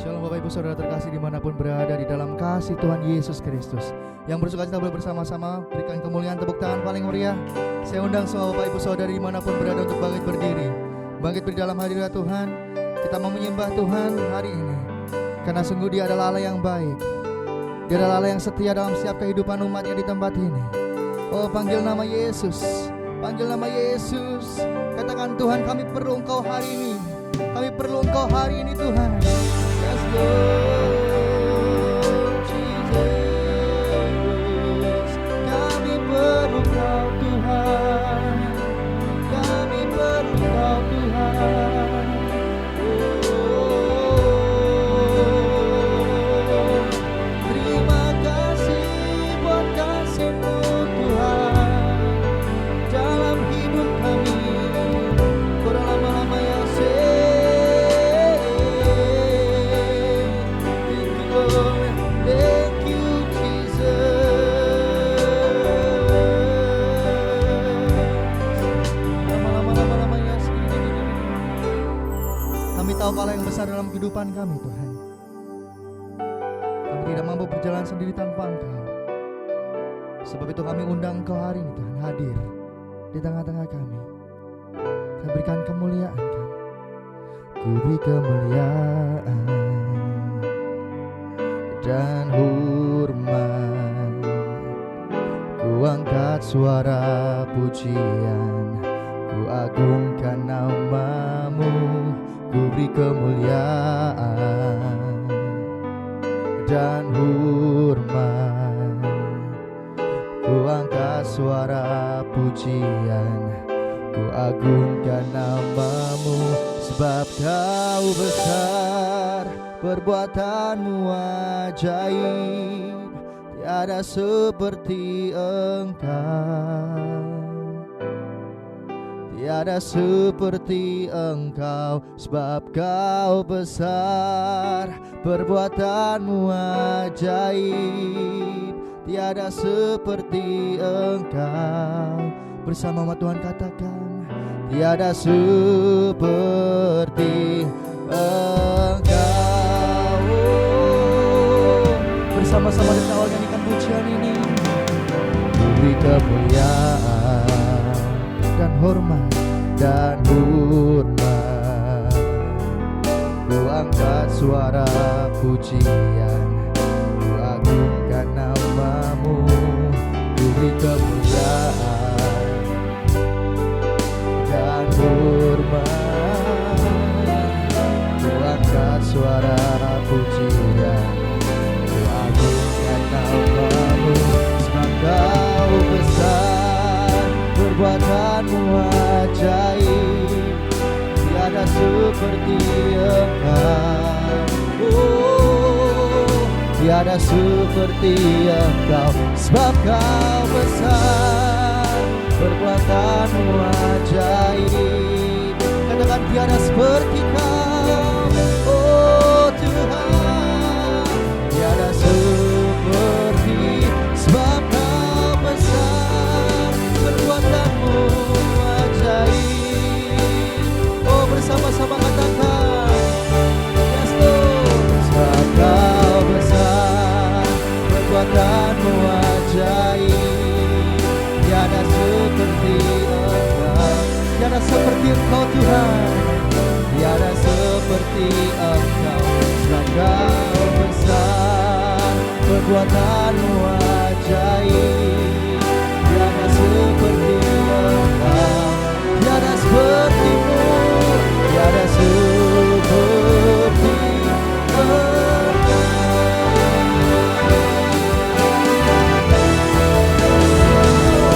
Shalom Bapak Ibu Saudara terkasih dimanapun berada di dalam kasih Tuhan Yesus Kristus. Yang bersuka cita boleh bersama-sama berikan kemuliaan, tepuk tangan paling meriah. Saya undang semua Bapak Ibu Saudara dimanapun berada untuk bangkit berdiri. Bangkit berdiri dalam hadirat Tuhan. Kita mau menyembah Tuhan hari ini, karena sungguh Dia adalah Allah yang baik. Dia adalah Allah yang setia dalam setiap kehidupan umatnya di tempat ini. Oh, panggil nama Yesus, panggil nama Yesus. Katakan, Tuhan, kami perlu Engkau hari ini. Kami perlu Engkau hari ini, Tuhan. Yes, Lord Jesus. Kami perlu Engkau, Tuhan. Kami perlu Engkau, Tuhan. Oh, terima kasih buat kasih-Mu, Tuhan, dalam hidup kami. Udah lama-lama ya, thank you Jesus. Lama-lama ya, kami tahu Allah yang besar dalam kehidupan kami, Tuhan. Kami tidak mampu berjalan sendiri tanpa Engkau. Sebab itu kami undang Engkau hari ini, Tuhan, hadir di tengah-tengah kami. Kami berikan kemuliaan kami. Ku beri kemuliaan dan hormat, ku angkat suara pujian, ku agungkan nama-Mu. Ku beri kemuliaan dan hormat, ku angkat suara pujian, ku agungkan nama-Mu. Sebab Kau besar, perbuatan-Mu ajaib, tiada seperti Engkau, tiada seperti Engkau. Sebab Kau besar, perbuatan-Mu ajaib, tiada seperti Engkau. Bersama umat Tuhan katakan, tiada seperti Engkau. Bersama-sama kita awal nyanyikan pujian ini. Beri kemuliaan dan hormat, dan hormat, ku angkat suara pujian, ku agungkan nama-Mu. Ku beri kemuliaan dan hormat, ku angkat suara pujian, ku agungkan nama-Mu. Sebab Kau besar, perbuatan-Mu ajaib, tiada seperti Engkau. Oh, tiada seperti Engkau. Sebab Kau besar, perbuatan-Mu ajaib. Katakan, tiada seperti Kau, oh Tuhan, tiada seperti. Sebab Kau besar, perbuatan-Mu ajaib. Oh, bersama-sama katakan, yes Lord. Sebab Kau besar, perbuatan-Mu ajaib, tiada seperti Engkau. Tiada seperti Engkau, Tuhan, tiada seperti Engkau. Sebab Kau besar, perbuatan-Mu ajaib, tiada seperti Engkau. Tiada seperti-Mu, tiada seperti Engkau.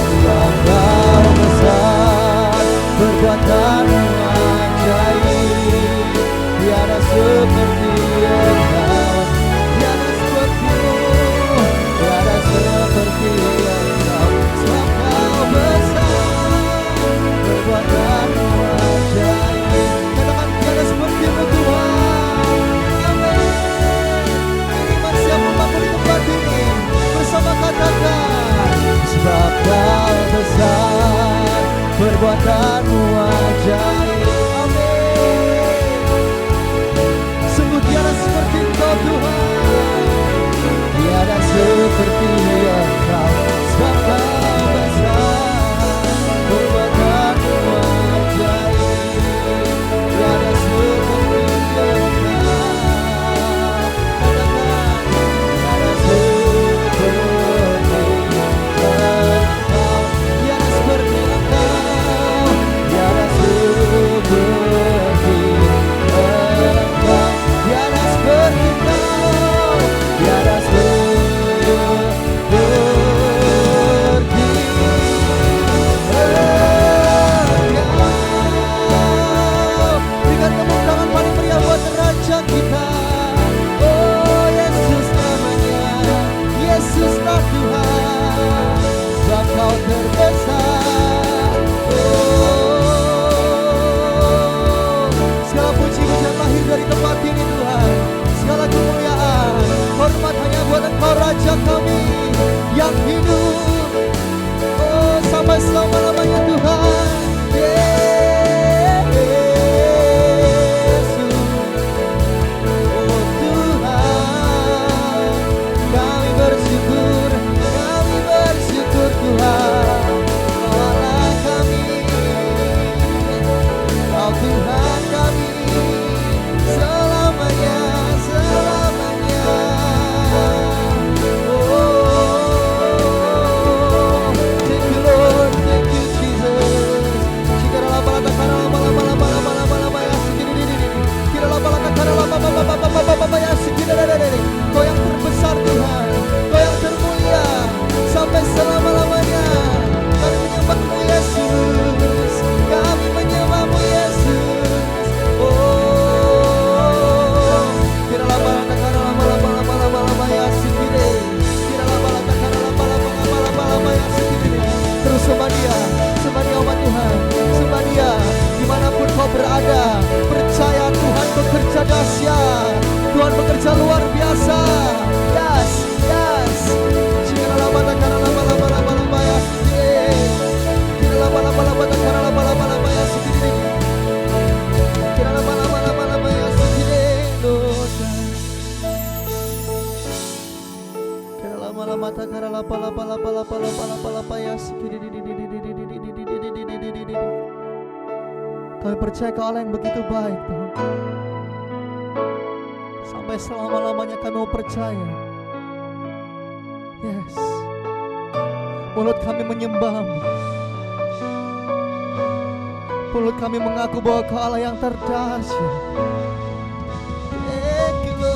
Sebab Kau besar, perbuatan-Mu ajaib, tiada seperti Engkau. Tiada seperti-Mu, tiada seperti Engkau. Sebab Kau besar, perbuatan-Mu ajaib. Katakan, tiada seperti-Mu, Tuhan. Amin. Iman siapa mampu di tempat ini, bersama katakan, sebab Kau besar, perbuatan-Mu ajaib. Amin. Sungguh tiada seperti mata kara lapa lapa lapa lapa lapa lapa lapa ya. Kami percaya Kau Allah yang begitu baik Tuhan. Sampai selama-lamanya kami mau percaya. Yes. Mulut kami menyembah-Mu. Mulut kami mengaku bahwa Kau Allah yang terdahsyat. Thank you Lord.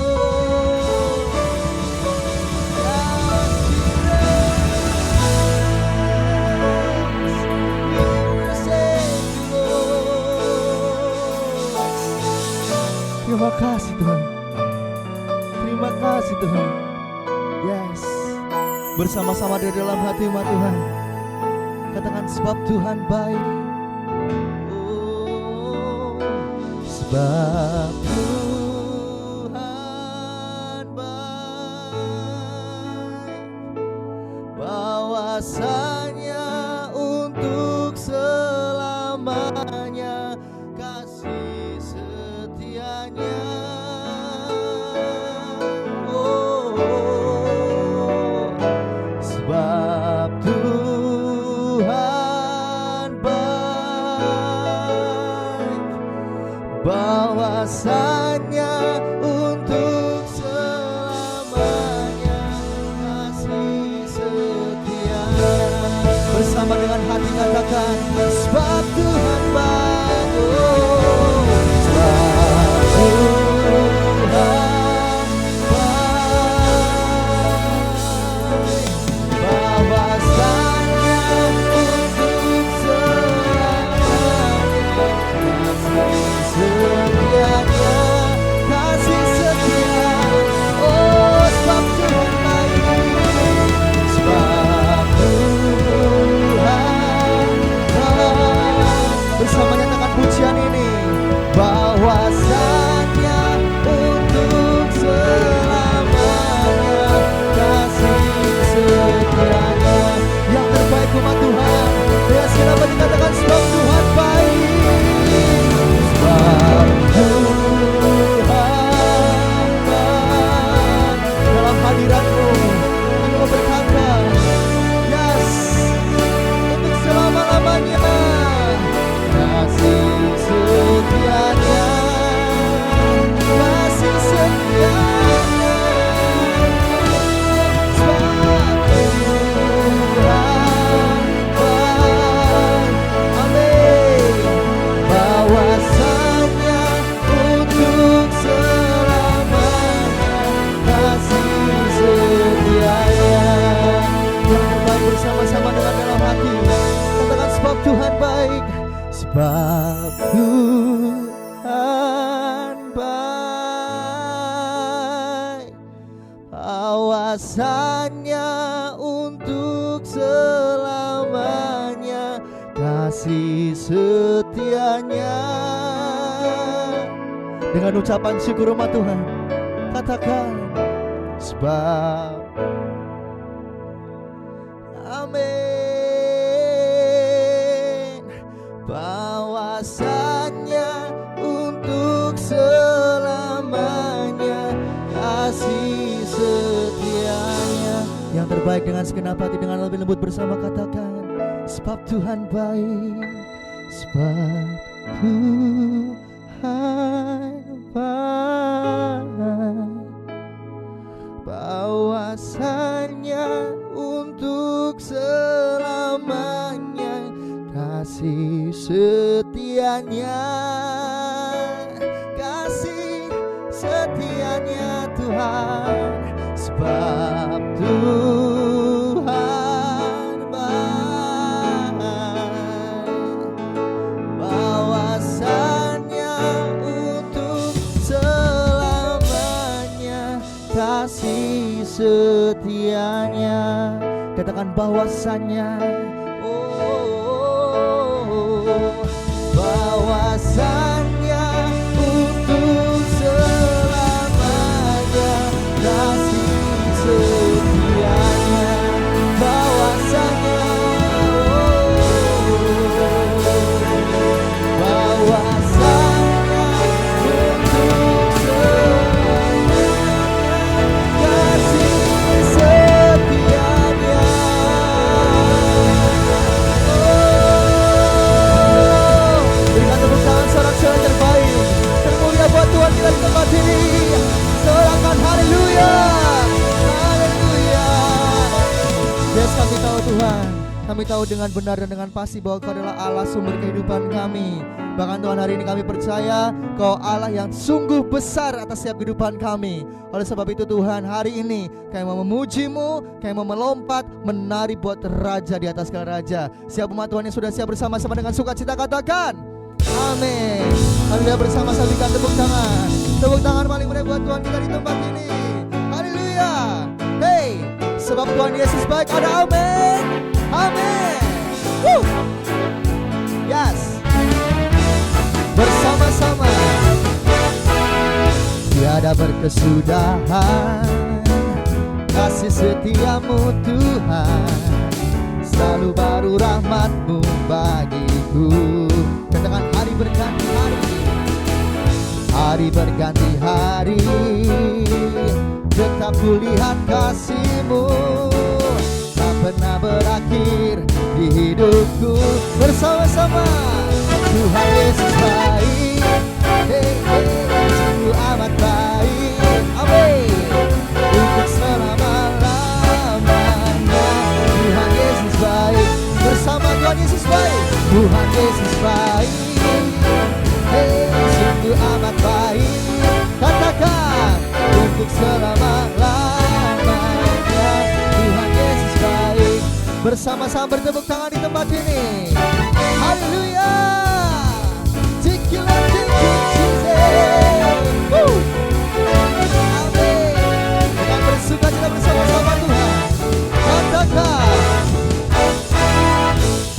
Terima kasih Tuhan. Terima kasih Tuhan. Yes. Bersama-sama di dalam hati umat Tuhan. Katakan sebab Tuhan baik. Oh, sebab Tuhan baik. Bahwasanya untuk selamanya kasih setianya. Sebab Tuhan baik, bahwasanya untuk selamanya kasih setianya. Bersama dengan hati katakan sebab Tuhan baik. Oh, sebab Tuhan bersama nyatakan pujian ini, bahwasanya untuk selamanya kasih setianya. Yang terbaik umat Tuhan, ya silakan dikatakan sebab Tuhan baik. Sebab Tuhan baik. Dalam hadirat-Mu kami mau berkata, yes, untuk selama-lamanya kasih setianya, kasih setianya. Sebab Tuhan baik. Amin. Bahwasanya untuk selamanya kasih setianya. Yang terbaik bersama-sama dengan dalam hati. Katakan sebab Tuhan baik. Sebab Tuhan baik, bahwasanya untuk selamanya kasih setianya. Dengan ucapan syukur umat Tuhan, katakan sebab. Amin. Bahwasanya untuk selamanya kasih setianya. Yang terbaik dengan segenap hati, dengan lebih lembut bersama katakan sebab Tuhan baik. Sebab Tuhan baik, bahwasanya untuk selamanya kasih setianya, kasih setianya Tuhan. Sebab Tuhan baik, bahwasanya untuk selamanya kasih setianya. Katakan bahwasanya. Bahwasanya untuk selamanya kasih setianya. Bahwasanya, bahwasanya untuk selamanya kasih setianya. Kami tahu dengan benar dan dengan pasti bahwa Kau adalah Allah sumber kehidupan kami. Bahkan Tuhan, hari ini kami percaya Kau Allah yang sungguh besar atas setiap kehidupan kami. Oleh sebab itu Tuhan, hari ini kami mau memuji-Mu, kami mau melompat, menari buat Raja di atas segala raja. Siapa umat Tuhan yang sudah siap bersama-sama dengan sukacita katakan amin. Kami sudah bersama-sama berikan tepuk tangan. Tepuk tangan paling meriah buat Tuhan kita di tempat ini. Haleluya. Hey, sebab Tuhan Yesus baik, ada amin. Amin. Woo. Yes. Bersama-sama. Tiada berkesudahan kasih setiamu Tuhan, selalu baru rahmat-Mu bagiku. Katakan hari berganti hari, hari berganti hari, tetap kulihat kasih-Mu, tak pernah berakhir di hidupku. Bersama-sama. Tuhan Yesus baik, hey, hey, sungguh amat baik, amin, untuk selama-lamanya. Tuhan Yesus baik, bersama Tuhan Yesus baik. Tuhan Yesus baik, hey, sungguh amat baik. Katakan, untuk selama-lamanya. Tuhan Yesus baik. Bersama-sama bertepuk tangan di tempat ini. Haleluya. Dengan bersuka cita bersama-sama Tuhan, katakan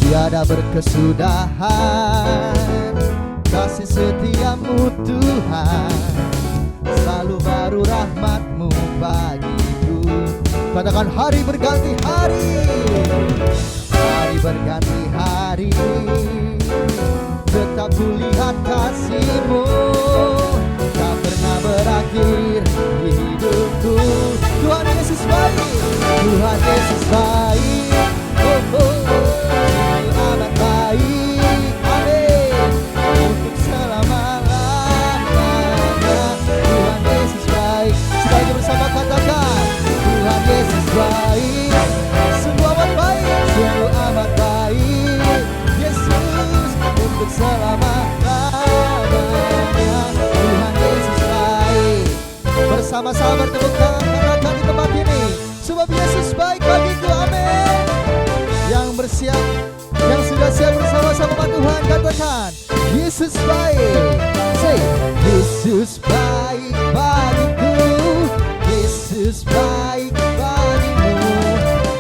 tiada berkesudahan kasih setiamu Tuhan, selalu baru rahmat-Mu bagiku. Katakan hari berganti hari, hari berganti hari, tetap kulihat kasih-Mu, tak pernah berakhir di hidupku. Tuhan Yesus baik, Tuhan Yesus baik, oh, oh, oh, amat baik, amin, untuk selama-lamanya. Tuhan Yesus baik. Sekali bersama katakan, Tuhan Yesus baik, sungguh amat baik, sungguh amat baik. Yesus untuk selama-lamanya. Tuhan Yesus baik. Bersama-sama bertepuk tangan katakan di tempat ini, sebab Yesus baik bagiku, amin. Yang bersiap, yang sudah siap bersama-sama Tuhan, katakan Yesus baik. Say, Yesus baik bagiku, Yesus baik bagimu,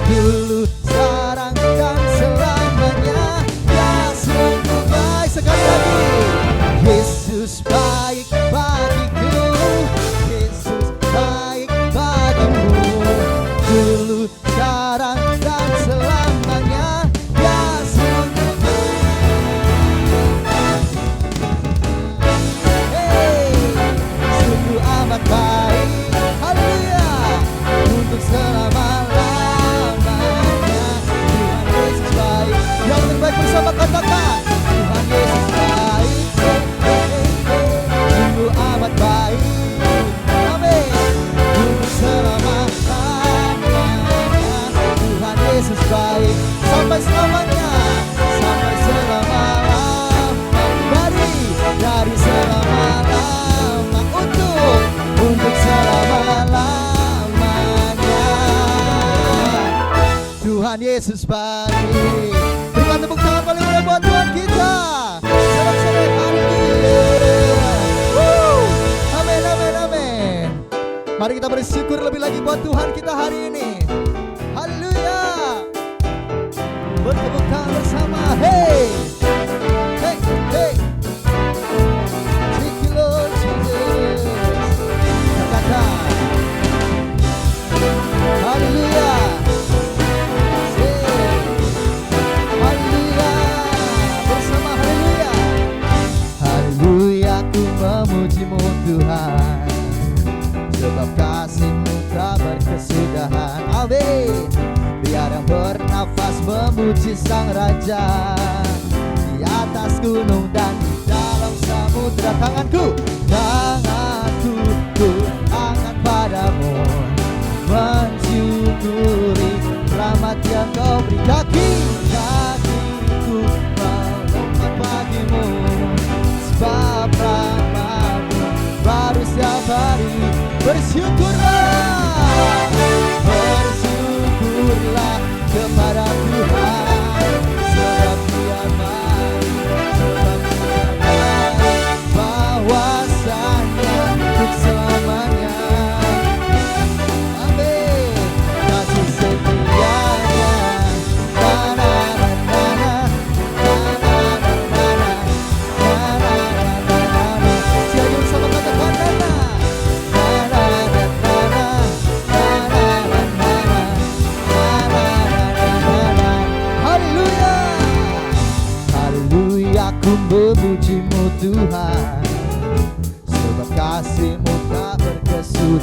dulu, sekarang, dan selamanya. Ya sungguh baik. Sekali lagi, Yesus baik bagiku, Yesus baik bagimu, dulu, sekarang, dan selamanya. Ya sungguh baik. Hey, sungguh amat baik. Haleluya. Untuk selama-lamanya. Tuhan Yesus baik. Yang terbaik bersama katakan Tuhan Yesus baik, sungguh amat baik, amin, untuk selama-lamanya. Tuhan Yesus baik, sampai selamanya, sampai selama-lamanya, dari selama-lama, untuk selama-lamanya. Tuhan Yesus baik. Berikan tepuk tangan paling meriah buat Tuhan kita. Sorak-sorai haleluya. Amin, amin, amin. Mari kita bersyukur lebih lagi buat Tuhan kita hari ini. Haleluya. Bertepuk tangan bersama. Hey, hey, hey. Thank you Lord Jesus. Katakan haleluya. Memuji-Mu Tuhan, sebab kasih-Mu tak berkesudahan. Amin. Biar yang bernafas memuji Sang Raja, di atas gunung dan di dalam samudra. Tanganku ku angkat padamu, mensyukuri rahmat yang Kau beri.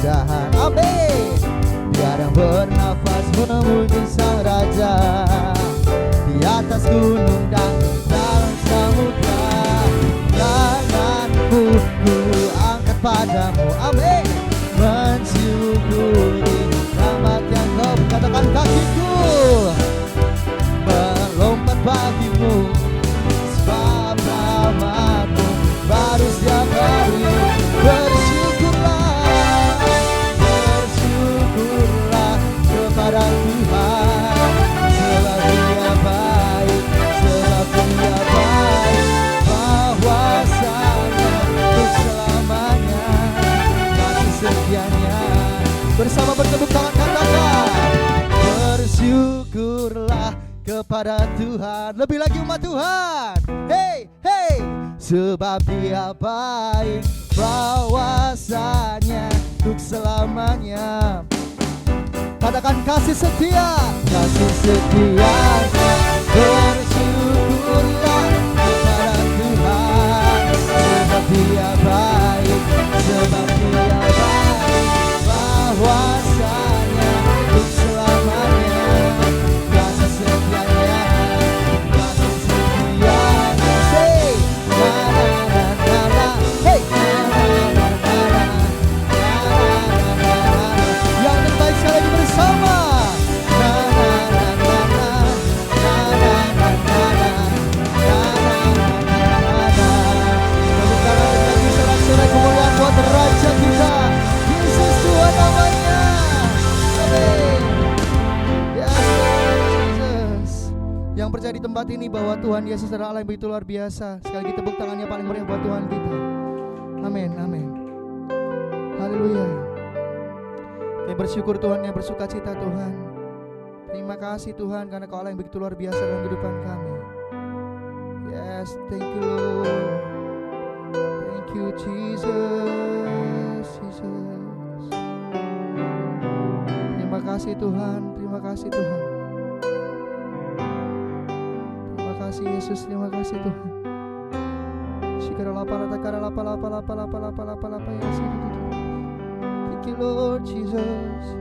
kemudahan. Amin. Biar yang bernafas memuji Sang Raja di atas gunung dan dalam samudra. Tanganku ku angkat padamu, amin, mensyukuri rahmat yang kau. Katakan kakiku melompat bagimu, sebab rahmatmu baru setiap hari. Bersyukurlah kepada Tuhan, sebab Dia baik, sebab Dia baik, bahwasanya untuk selamanya kasih setianya. Bersama bertepuk tangan katakan, bersyukurlah kepada Tuhan. Lebih lagi umat Tuhan, hey, hey, sebab Dia baik, bahwasanya untuk selamanya. Katakan kasih setia, kasih setianya. Bersyukurlah kepada Tuhan, sebab Dia baik, sebab Dia baik, bahwasanya untuk selamanya kasih setianya, kasih setianya. Say, na na na na na, hey, na na na na na, yang terbaik sekali lagi bersama. Na na na na na, na na na na na, na na na na na. Tepuk tangan bagi sorak-sorai kemuliaan buat Raja kita, Yesus Tuhan namanya. Amin. Yes, Jesus. Yang percaya di tempat ini bahwa Tuhan Yesus adalah Allah yang begitu luar biasa. Sekali lagi tepuk tangannya paling meriah buat Tuhan kita. Amin, amin. Haleluya. Kami bersyukur Tuhan, yang bersuka cita Tuhan. Terima kasih Tuhan karena Kau Allah yang begitu luar biasa dalam kehidupan kami. Yes, thank you Lord. Thank you Jesus, Jesus. Terima kasih Tuhan, terima kasih Tuhan. Terima kasih Yesus, terima kasih Tuhan. Shikara lapa lata kara lapa lapa lapa lapa lapa lapa lapa Yesus. Thank you Lord Jesus.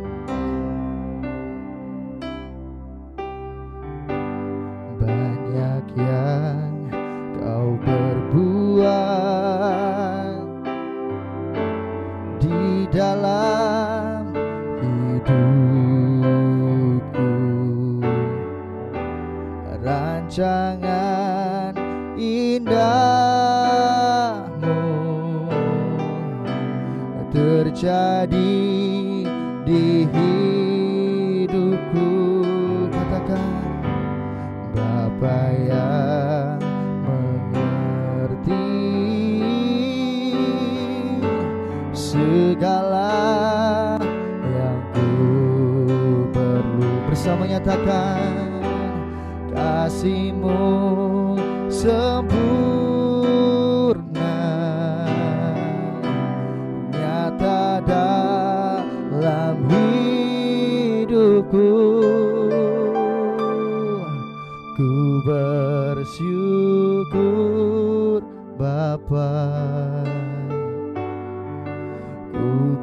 Banyak yang Kau perbuat di dalam hidupku, rancangan indahmu terjadi di hidupku. Katakan, Bapa yang mengerti segala yang ku perlu. Bersama nyatakan, kasih-Mu sempurna nyata dalam hidupku. Ku bersyukur Bapa, ku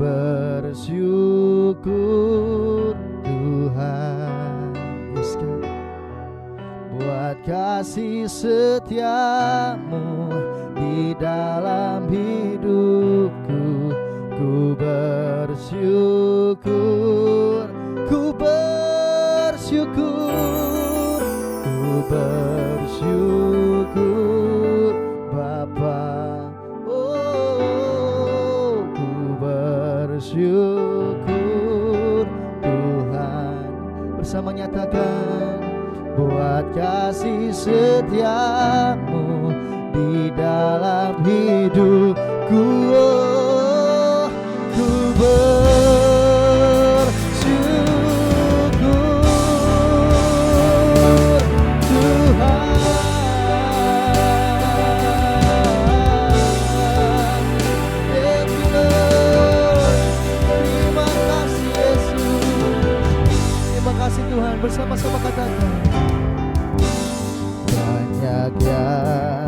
bersyukur Tuhan, buat kasih setiamu di dalam hidupku. Ku bersyukur, ku bersyukur, ku bersyukur Bapa. Oh, ku bersyukur Tuhan. Bersama nyatakan, buat kasih setiamu di dalam hidupku. Oh, ku bersyukur Tuhan. Thank you Lord. Terima kasih Yesus. Terima kasih Tuhan. Bersama-sama katakan, banyak yang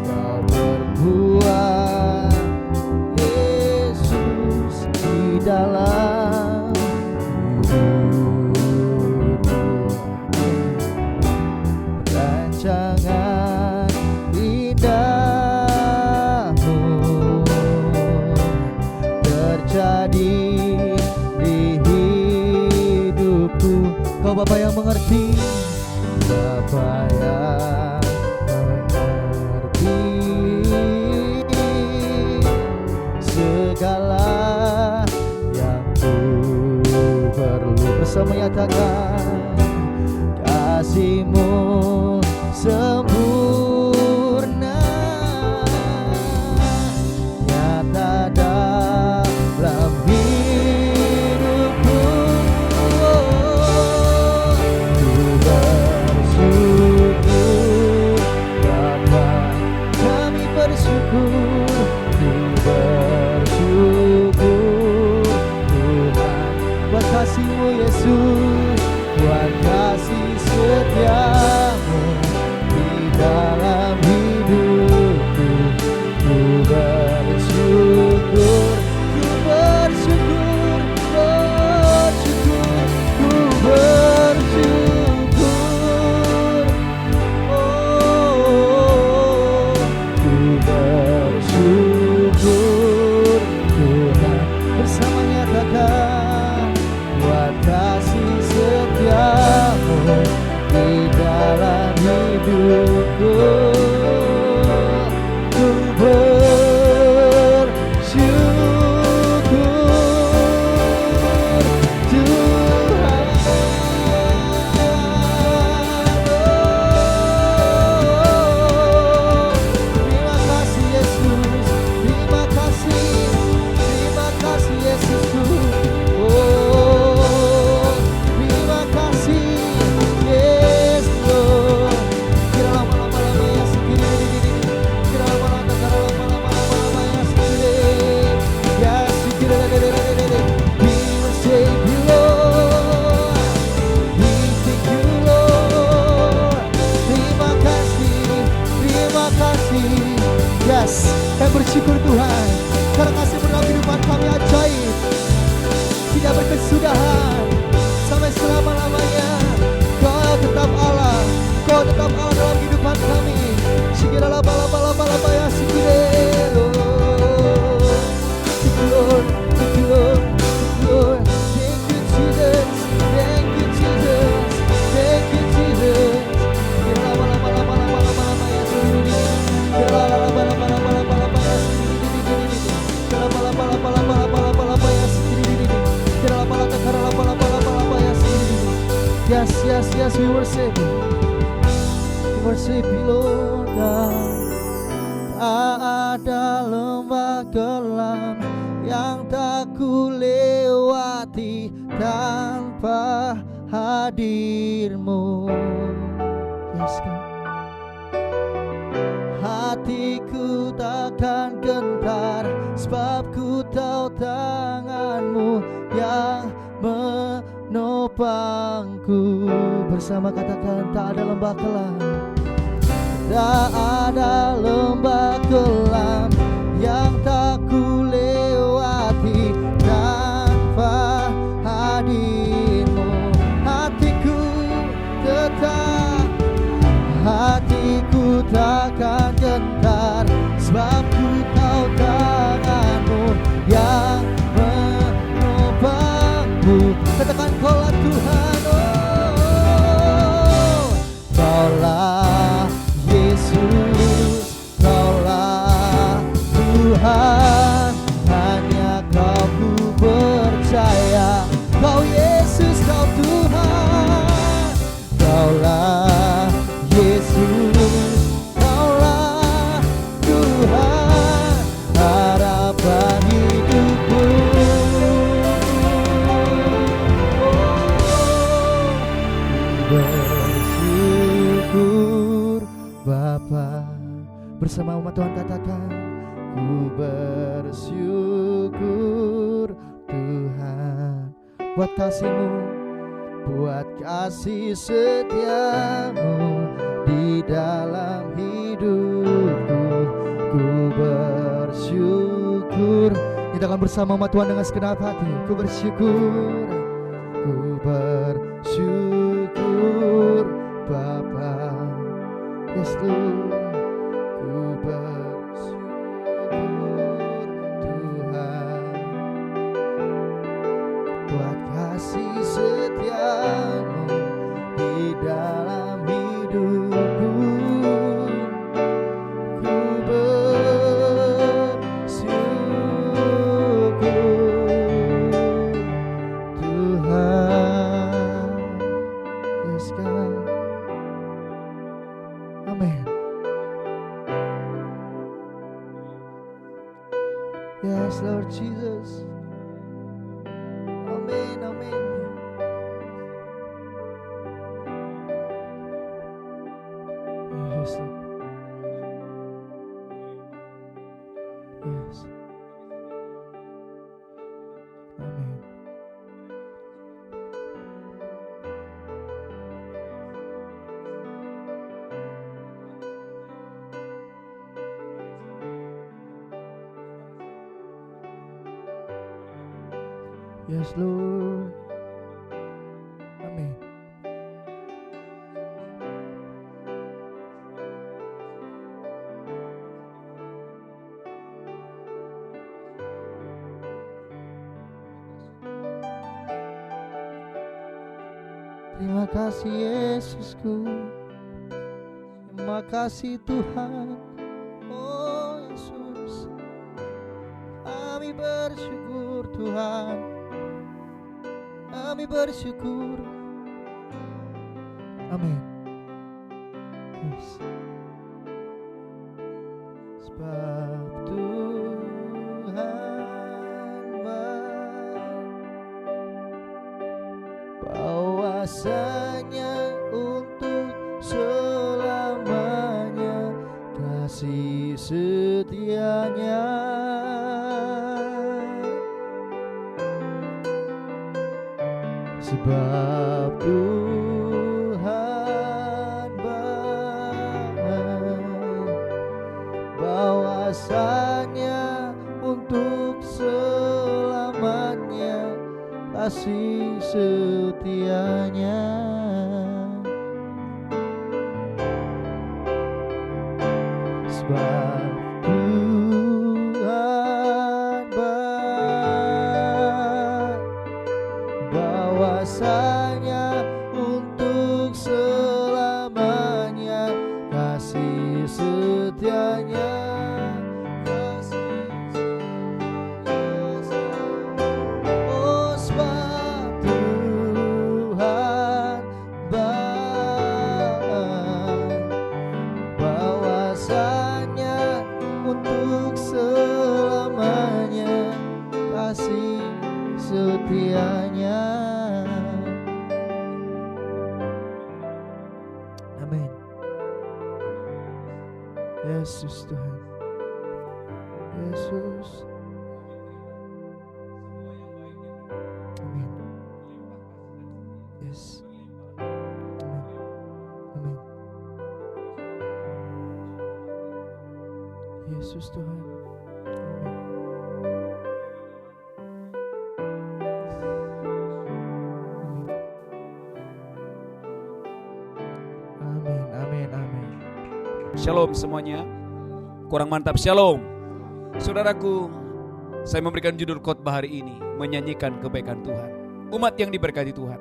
Kau perbuat Yesus di dalam Engkau Bapa yang mengerti, Bapa yang mengerti segala yang ku perlu. Bersama nyatakan kasih-Mu sempurna nyata dalam hidupku. Ku bersyukur Bapa, kami bersyukur. Ku bersyukur Tuhan buat kasih-Mu Yesus, buat kasih setia-Mu di dalam hidupku. Ku bersyukur, ku bersyukur, bersyukur, ku bersyukur. Oh, ku bersyukur Tuhan. Bersama nyatakan buat kasih setia-Mu di dalam hidupku. Ku bersyukur Tuhan. Terima kasih Yesus, terima kasih Yesusku. Oh, terima kasih Yesus. Kira lama-lama ya segini, kira lama-lama ya segini, ya segini. We worship you Lord, we thank you Lord. Terima kasih. Yes, kami bersyukur Tuhan karena kasih dalam kehidupan kami ajaib, tidak berkesudahan sampai selama-lamanya. Kau tetap Allah, Kau tetap Allah dalam kehidupan kami. Segera laba ya segera. Thank you Lord, thank you Lord, thank you Lord. Thank you Jesus, thank you Jesus, thank you Jesus. Segera laba ya segera. Segera laba ya segera. Segera laba ya segera. Segera laba ya segera. Yes, we worship you. We worship you Lord God. Tak ada lembah kelam yang tak ku lewati tanpa hadir-Mu. Yes God. Hatiku takkan gentar sebab ku tahu tangan-Mu yang menopangku. Bersama katakan tak ada lembah kelam, tak ada lembah kelam yang tak ku lewati tanpa hadir-Mu. Hatiku takkan gentar sebab ku tahu tangan-Mu yang menopangku. Katakan Kaulah Tuhan, oh Kaulah Yesus, Kaulah Tuhan, hanya Kau ku percaya. Kau Yesus, Kau Tuhan, Kaulah Yesus, Kaulah Tuhan, harapan hidupku. Bersyukur Bapa. Bersama umat Tuhan katakan, ku bersyukur Tuhan buat kasih-Mu, buat kasih setia-Mu di dalam hidupku. Ku bersyukur. Kita akan bersama umat Tuhan dengan segenap hati. Ku bersyukur, ku bersyukur Bapa. Yes Lord, ku bersyukur Tuhan buat kasih setia-Mu Yes, Lord. Yes. Amin. Yes, Lord. Amin. Terima kasih Yesusku. Terima kasih Tuhan. Oh Yesus, kami bersyukur Tuhan. Kami bersyukur. Amin. Yes. Sebab Tuhan baik, bahwasanya untuk selamanya kasih setianya. Sebab Tuhan baik, bahwasanya untuk selamanya kasih setianya. Sebab Tuhan baik, bahwasanya untuk selamanya kasih setianya. Oh, sebab Tuhan baik, bahwasanya untuk selamanya kasih setianya. Amin. Yesus Tuhan. Yesus. Amin. Yes. Amin. Amin. Yesus Tuhan. Amin. Amin. Amin. Shalom semuanya. Kurang mantap shalom. Saudaraku, saya memberikan judul khotbah hari ini, menyanyikan kebaikan Tuhan. Umat yang diberkati Tuhan.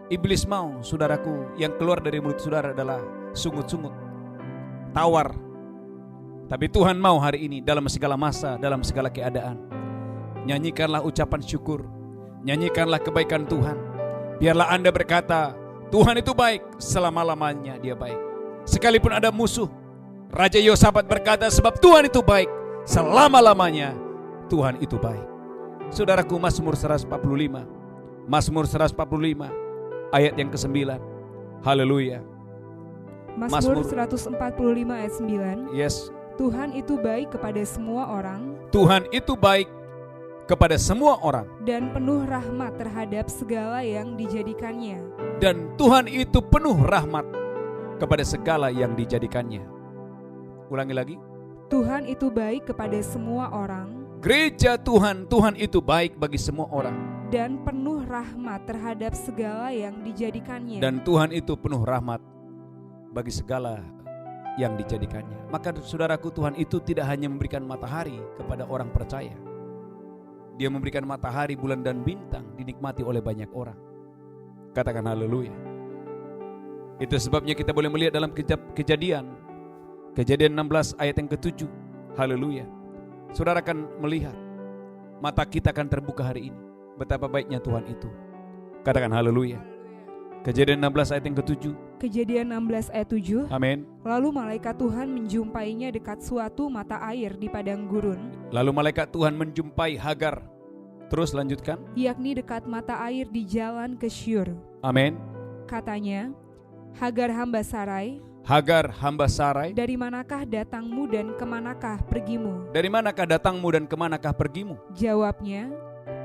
Iblis mau, saudaraku, yang keluar dari mulut saudara adalah sungut-sungut, tawar. Tapi Tuhan mau hari ini dalam segala masa, dalam segala keadaan. Nyanyikanlah ucapan syukur, nyanyikanlah kebaikan Tuhan. Biarlah Anda berkata, Tuhan itu baik, selama-lamanya Dia baik. Sekalipun ada musuh, Raja Yosafat berkata, sebab Tuhan itu baik, selama-lamanya Tuhan itu baik. Saudaraku, Mazmur 145, Mazmur 145 ayat yang ke-9. Haleluya. Mazmur 145 ayat 9. Yes. Tuhan itu baik kepada semua orang, Tuhan itu baik kepada semua orang, dan penuh rahmat terhadap segala yang dijadikannya. dan Tuhan itu penuh rahmat kepada segala yang dijadikannya. Ulangi lagi. Tuhan itu baik kepada semua orang, Gereja Tuhan, Tuhan itu baik bagi semua orang, dan penuh rahmat terhadap segala yang dijadikannya. dan Tuhan itu penuh rahmat bagi segala yang dijadikannya. Maka saudaraku, Tuhan itu tidak hanya memberikan matahari kepada orang percaya. Dia memberikan matahari, bulan dan bintang dinikmati oleh banyak orang. Katakan haleluya. Itu sebabnya kita boleh melihat dalam Kejadian 16 ayat yang ke-7. Haleluya. Saudara akan melihat, mata kita akan terbuka hari ini, betapa baiknya Tuhan itu. Katakan haleluya. Kejadian 16 ayat yang ke-7. Kejadian 16 ayat 7. Amin. Lalu malaikat Tuhan menjumpainya dekat suatu mata air di padang gurun. Lalu malaikat Tuhan menjumpai Hagar. Terus lanjutkan. Yakni dekat mata air di jalan ke Syur. Amin. Katanya, Hagar hamba Sarai, Hagar hamba Sarai, dari manakah datangmu dan kemanakah pergimu? dari manakah datangmu dan kemanakah pergimu? Jawabnya,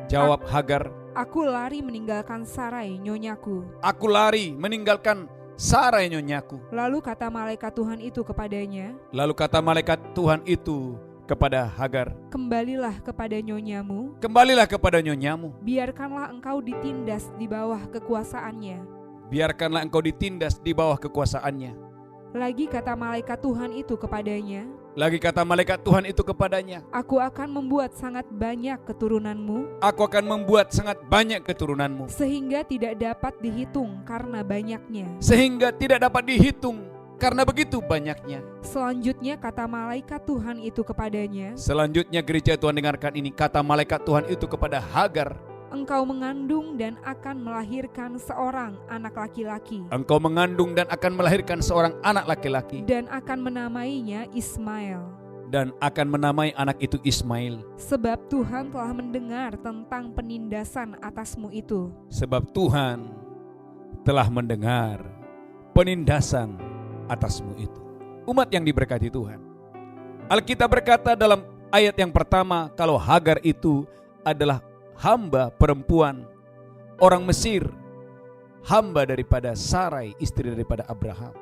Jawab Hagar, aku lari meninggalkan Sarai, nyonyaku. aku lari meninggalkan Sarai nyonyaku. Lalu kata malaikat Tuhan itu kepadanya, Lalu kata malaikat Tuhan itu kepada Hagar, kembalilah kepada nyonyamu, kembalilah kepada nyonyamu, biarkanlah engkau ditindas di bawah kekuasaannya. biarkanlah engkau ditindas di bawah kekuasaannya. Lagi kata malaikat Tuhan itu kepadanya, Lagi kata malaikat Tuhan itu kepadanya, aku akan membuat sangat banyak keturunanmu, aku akan membuat sangat banyak keturunanmu, sehingga tidak dapat dihitung karena banyaknya. sehingga tidak dapat dihitung karena begitu banyaknya. Selanjutnya kata malaikat Tuhan itu kepadanya, Selanjutnya gereja Tuhan dengarkan ini, kata malaikat Tuhan itu kepada Hagar, engkau mengandung dan akan melahirkan seorang anak laki-laki, engkau mengandung dan akan melahirkan seorang anak laki-laki, dan akan menamainya Ismail. dan akan menamai anak itu Ismail. Sebab Tuhan telah mendengar tentang penindasan atasmu itu. Sebab Tuhan telah mendengar penindasan atasmu itu. Umat yang diberkati Tuhan, Alkitab berkata dalam ayat yang pertama, kalau Hagar itu adalah hamba perempuan orang Mesir, hamba daripada Sarai, istri daripada Abraham.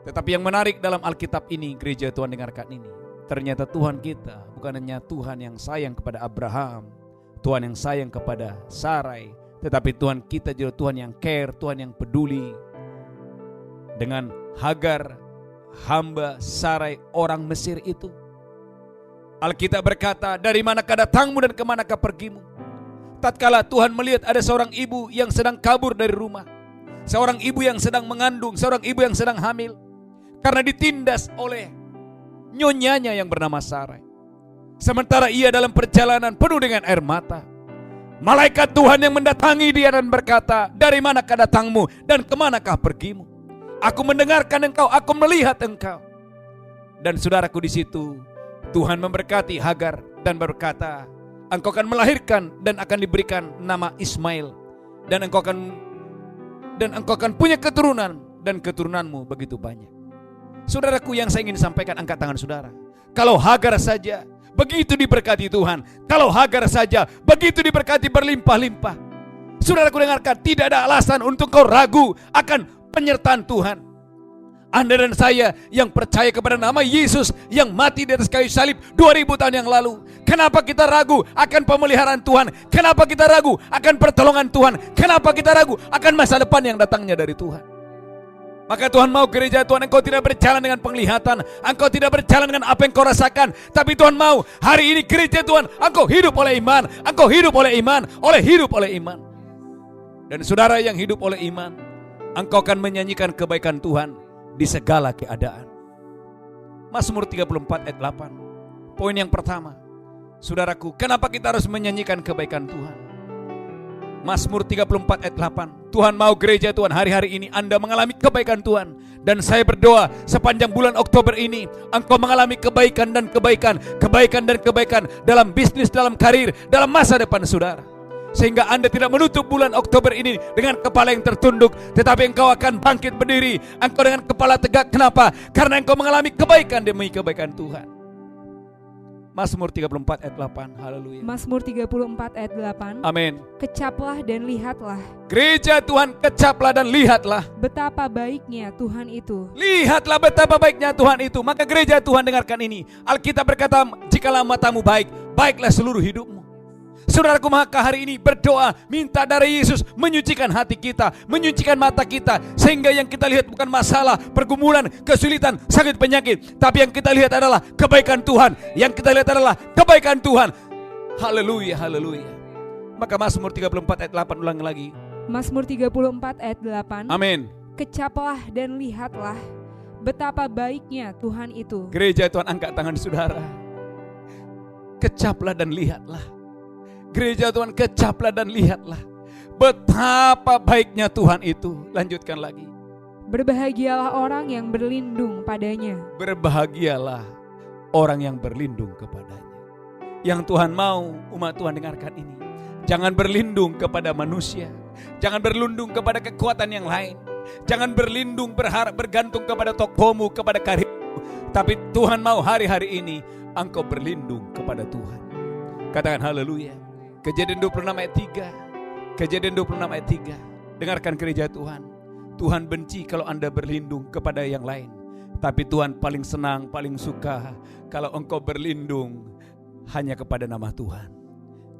Tetapi yang menarik dalam Alkitab ini, gereja Tuhan dengarkan ini, ternyata Tuhan kita bukan hanya Tuhan yang sayang kepada Abraham, Tuhan yang sayang kepada Sarai, tetapi Tuhan kita juga Tuhan yang care, Tuhan yang peduli dengan Hagar, hamba Sarai orang Mesir itu. Alkitab berkata, dari manakah datangmu dan kemanakah pergimu? Tatkala Tuhan melihat ada seorang ibu yang sedang kabur dari rumah, seorang ibu yang sedang mengandung, seorang ibu yang sedang hamil, karena ditindas oleh nyonyanya yang bernama Sarai. Sementara ia dalam perjalanan penuh dengan air mata, malaikat Tuhan yang mendatangi dia dan berkata, dari manakah datangmu dan kemanakah pergimu? Aku mendengarkan engkau, aku melihat engkau. Dan saudaraku, di situ Tuhan memberkati Hagar dan berkata, engkau akan melahirkan dan akan diberikan nama Ismail, dan engkau akan punya keturunan, dan keturunanmu begitu banyak. Saudaraku, yang saya ingin sampaikan, angkat tangan saudara. Kalau Hagar saja begitu diberkati Tuhan, kalau Hagar saja begitu diberkati berlimpah-limpah, saudaraku dengarkan, tidak ada alasan untuk kau ragu akan penyertaan Tuhan. Anda dan saya yang percaya kepada nama Yesus yang mati di atas kayu salib 2000 tahun yang lalu, kenapa kita ragu akan pemeliharaan Tuhan? Kenapa kita ragu akan pertolongan Tuhan? Kenapa kita ragu akan masa depan yang datangnya dari Tuhan? Maka Tuhan mau gereja Tuhan, engkau tidak berjalan dengan penglihatan, engkau tidak berjalan dengan apa yang kau rasakan, tapi Tuhan mau hari ini gereja Tuhan, engkau hidup oleh iman, engkau hidup oleh iman, hidup oleh iman. Dan saudara yang hidup oleh iman, engkau akan menyanyikan kebaikan Tuhan di segala keadaan. Mazmur 34 ayat 8. Poin yang pertama, saudaraku, kenapa kita harus menyanyikan kebaikan Tuhan? Mazmur 34 ayat 8. Tuhan mau gereja Tuhan hari-hari ini Anda mengalami kebaikan Tuhan. Dan saya berdoa sepanjang bulan Oktober ini engkau mengalami kebaikan dan kebaikan, kebaikan dan kebaikan dalam bisnis, dalam karir, dalam masa depan saudara. Sehingga Anda tidak menutup bulan Oktober ini dengan kepala yang tertunduk, tetapi engkau akan bangkit berdiri, engkau dengan kepala tegak. Kenapa? Karena engkau mengalami kebaikan demi kebaikan Tuhan. Mazmur 34 ayat 8. Haleluya. Mazmur 34 ayat 8. Amin. Kecaplah dan lihatlah, Gereja Tuhan, kecaplah dan lihatlah. betapa baiknya Tuhan itu. Lihatlah betapa baiknya Tuhan itu. Maka gereja Tuhan dengarkan ini. Alkitab berkata, jikalau matamu baik, baiklah seluruh hidupmu. Saudaraku, maka hari ini berdoa, minta dari Yesus menyucikan hati kita, menyucikan mata kita, sehingga yang kita lihat bukan masalah, pergumulan, kesulitan, sakit, penyakit, tapi yang kita lihat adalah kebaikan Tuhan. Yang kita lihat adalah kebaikan Tuhan. Haleluya, haleluya. Maka Mazmur 34 ayat 8, ulang lagi. Mazmur 34 ayat 8. Amin. Kecaplah dan lihatlah, betapa baiknya Tuhan itu. Gereja Tuhan, angkat tangan saudara. Kecaplah dan lihatlah. Gereja Tuhan, kecaplah dan lihatlah betapa baiknya Tuhan itu. Lanjutkan lagi. Berbahagialah orang yang berlindung padanya. Berbahagialah orang yang berlindung kepadanya. Yang Tuhan mau umat Tuhan dengarkan ini. Jangan berlindung kepada manusia, jangan berlindung kepada kekuatan yang lain, Jangan berlindung, berharap, bergantung kepada tokomu, kepada karirmu. Tapi Tuhan mau hari-hari ini engkau berlindung kepada Tuhan. Katakan haleluya. Kejadian 26 ayat 3. Kejadian 26 ayat 3. Dengarkan gereja Tuhan. Tuhan benci kalau Anda berlindung kepada yang lain. Tapi Tuhan paling senang, paling suka kalau engkau berlindung hanya kepada nama Tuhan.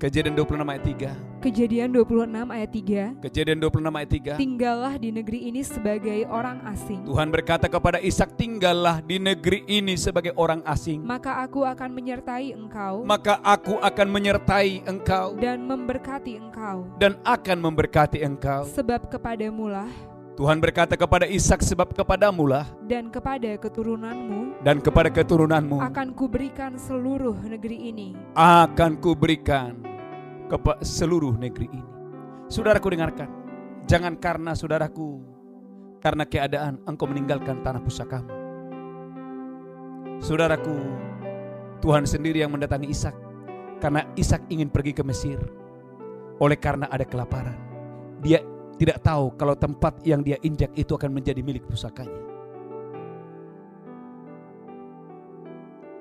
Kejadian 26 ayat 3. Kejadian 26 ayat 3. Kejadian 26 ayat 3. Tinggallah di negeri ini sebagai orang asing. Tuhan berkata kepada Ishak, tinggallah di negeri ini sebagai orang asing. Maka aku akan menyertai engkau. Maka aku akan menyertai engkau. Dan memberkati engkau. Dan akan memberkati engkau. Sebab kepadamulah. Tuhan berkata kepada Ishak, sebab kepadamulah. Dan kepada keturunanmu. Dan kepada keturunanmu. Akan kuberikan seluruh negeri ini. Akan kuberikan seluruh negeri ini. Saudaraku dengarkan. Jangan karena saudaraku, karena keadaan engkau meninggalkan tanah pusakamu. Saudaraku, Tuhan sendiri yang mendatangi Ishak. Karena Ishak ingin pergi ke Mesir. Oleh karena ada kelaparan. Dia tidak tahu kalau tempat yang dia injak itu akan menjadi milik pusakanya.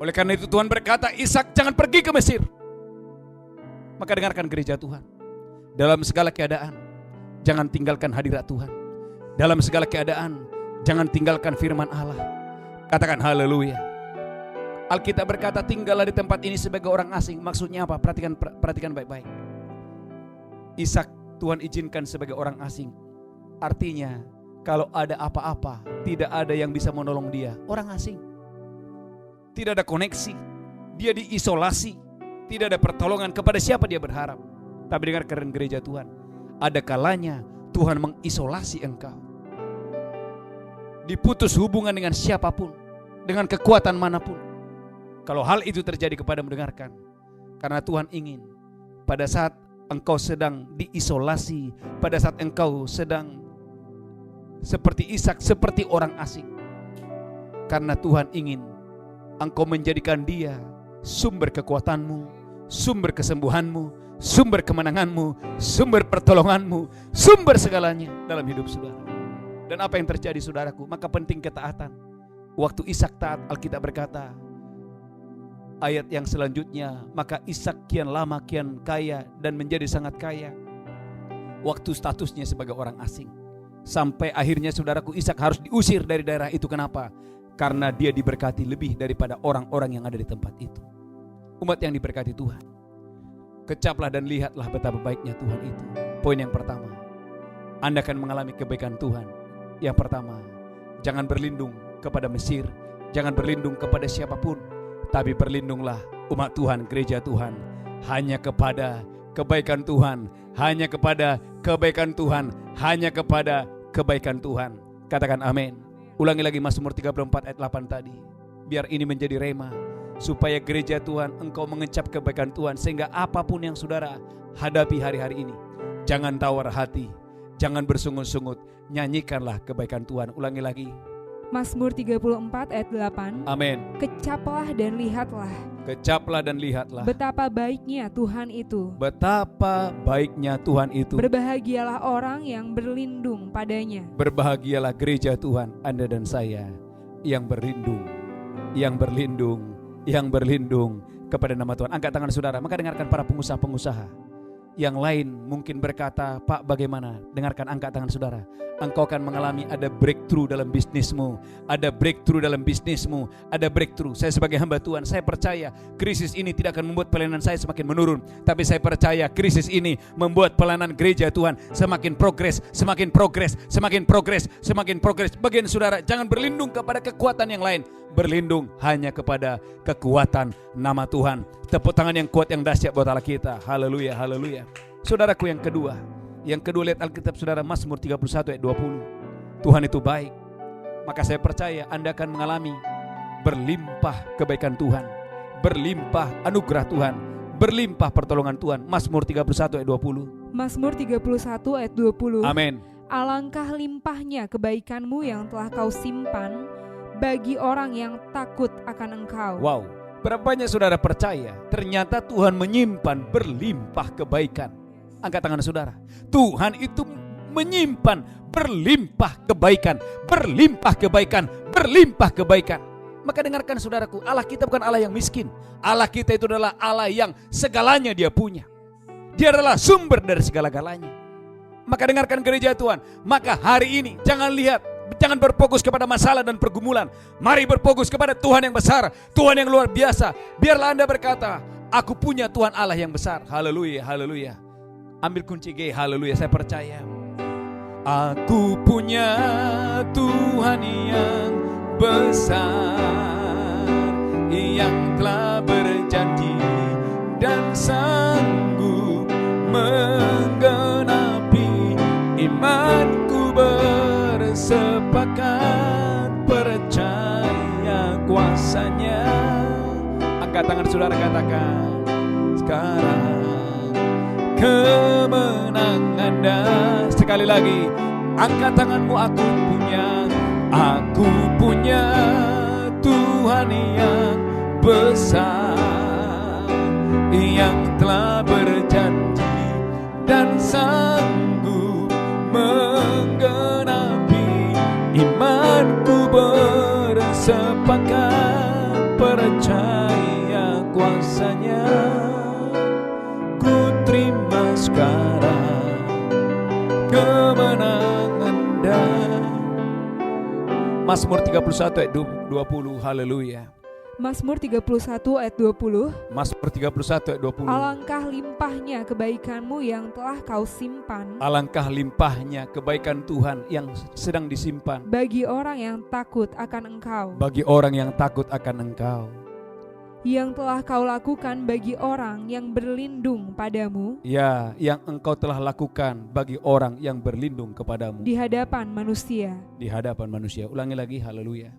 Oleh karena itu Tuhan berkata, Ishak jangan pergi ke Mesir. Maka dengarkan gereja Tuhan. Dalam segala keadaan, jangan tinggalkan hadirat Tuhan. Dalam segala keadaan, jangan tinggalkan firman Allah. Katakan haleluya. Alkitab berkata, tinggallah di tempat ini sebagai orang asing. Maksudnya apa? Perhatikan baik-baik. Ishak Tuhan izinkan sebagai orang asing. Artinya, kalau ada apa-apa, tidak ada yang bisa menolong dia. Orang asing. Tidak ada koneksi. Dia diisolasi. Tidak ada pertolongan, kepada siapa dia berharap. Tapi dengarkan gereja Tuhan, ada kalanya Tuhan mengisolasi engkau. Diputus hubungan dengan siapapun, dengan kekuatan manapun. Kalau hal itu terjadi kepadamu, dengarkan. Karena Tuhan ingin pada saat engkau sedang diisolasi, pada saat engkau sedang seperti Ishak, seperti orang asing. Karena Tuhan ingin engkau menjadikan dia sumber kekuatanmu, sumber kesembuhanmu, sumber kemenanganmu, sumber pertolonganmu, sumber segalanya dalam hidup saudara. Dan apa yang terjadi saudaraku? Maka penting ketaatan. Waktu Ishak taat, Alkitab berkata, ayat yang selanjutnya, maka Ishak kian lama kian kaya dan menjadi sangat kaya. Waktu statusnya sebagai orang asing. Sampai akhirnya saudaraku, Ishak harus diusir dari daerah itu. Kenapa? Karena dia diberkati lebih daripada orang-orang yang ada di tempat itu. Umat yang diberkati Tuhan, kecaplah dan lihatlah betapa baiknya Tuhan itu. Poin yang pertama, Anda akan mengalami kebaikan Tuhan. Yang pertama, jangan berlindung kepada Mesir, jangan berlindung kepada siapapun, tapi berlindunglah umat Tuhan, gereja Tuhan, hanya kepada kebaikan Tuhan, hanya kepada kebaikan Tuhan, hanya kepada kebaikan Tuhan. Katakan amin. Ulangi lagi Mazmur 34 ayat 8 tadi. Biar ini menjadi rema, supaya gereja Tuhan engkau mengecap kebaikan Tuhan. Sehingga apapun yang saudara hadapi hari-hari ini, jangan tawar hati, jangan bersungut-sungut, nyanyikanlah kebaikan Tuhan. Ulangi lagi. Mazmur 34 ayat 8. Amin. Kecaplah dan lihatlah. Kecaplah dan lihatlah. Betapa baiknya Tuhan itu. Betapa baiknya Tuhan itu. Berbahagialah orang yang berlindung padanya. Berbahagialah gereja Tuhan, Anda dan saya yang berlindung, yang berlindung, yang berlindung kepada nama Tuhan. Angkat tangan saudara. Maka dengarkan para pengusaha-pengusaha. Yang lain mungkin berkata, Pak bagaimana? Dengarkan, angkat tangan saudara. Engkau akan mengalami ada breakthrough dalam bisnismu. Ada breakthrough dalam bisnismu. Ada breakthrough. Saya sebagai hamba Tuhan, saya percaya krisis ini tidak akan membuat pelayanan saya semakin menurun. Tapi saya percaya krisis ini membuat pelayanan gereja Tuhan semakin progres, semakin progres, semakin progres, semakin progres. Bagian saudara, jangan berlindung kepada kekuatan yang lain. Berlindung hanya kepada kekuatan nama Tuhan. Tepuk tangan yang kuat, yang dahsyat buat Allah kita. Haleluya, haleluya. Saudaraku yang kedua lihat Alkitab saudara, Mazmur 31 ayat 20. Tuhan itu baik. Maka saya percaya Anda akan mengalami berlimpah kebaikan Tuhan, berlimpah anugerah Tuhan, berlimpah pertolongan Tuhan. Mazmur 31 ayat 20. Mazmur 31 ayat 20. Amin. Alangkah limpahnya kebaikanmu yang telah kau simpan bagi orang yang takut akan engkau. Wow, berapa banyak saudara percaya ternyata Tuhan menyimpan berlimpah kebaikan? Angkat tangan saudara. Tuhan itu menyimpan berlimpah kebaikan, berlimpah kebaikan, berlimpah kebaikan. Maka dengarkan saudaraku, Allah kita bukan Allah yang miskin. Allah kita itu adalah Allah yang segalanya Dia punya. Dia adalah sumber dari segala-galanya. Maka dengarkan gereja Tuhan, maka hari ini jangan berfokus kepada masalah dan pergumulan. Mari berfokus kepada Tuhan yang besar, Tuhan yang luar biasa. Biarlah Anda berkata, aku punya Tuhan Allah yang besar. Haleluya, haleluya. Ambil kunci G, haleluya, saya percaya. Aku punya Tuhan yang besar, yang telah berjanji dan sanggup menggenapi. Imanku bersepakat percaya kuasanya. Angkat tangan saudara, katakan, sekarang kemenangan dan sekali lagi, angkat tanganmu. Aku punya Tuhan yang besar, yang telah berjanji dan sanggup menggenapi. Imanku bersepakat percaya kuasanya. Ku terima sekarang kemenangan dan Mazmur 31 ayat 20, haleluya. Mazmur 31 ayat 20. Mazmur 31 ayat 20. Alangkah limpahnya kebaikanmu yang telah kau simpan. Alangkah limpahnya kebaikan Tuhan yang sedang disimpan Bagi orang yang takut akan Engkau. bagi orang yang takut akan Engkau. Yang telah kau lakukan bagi orang yang berlindung padamu. Ya, yang Engkau telah lakukan bagi orang yang berlindung kepadamu Di hadapan manusia. di hadapan manusia. Ulangi lagi, haleluya.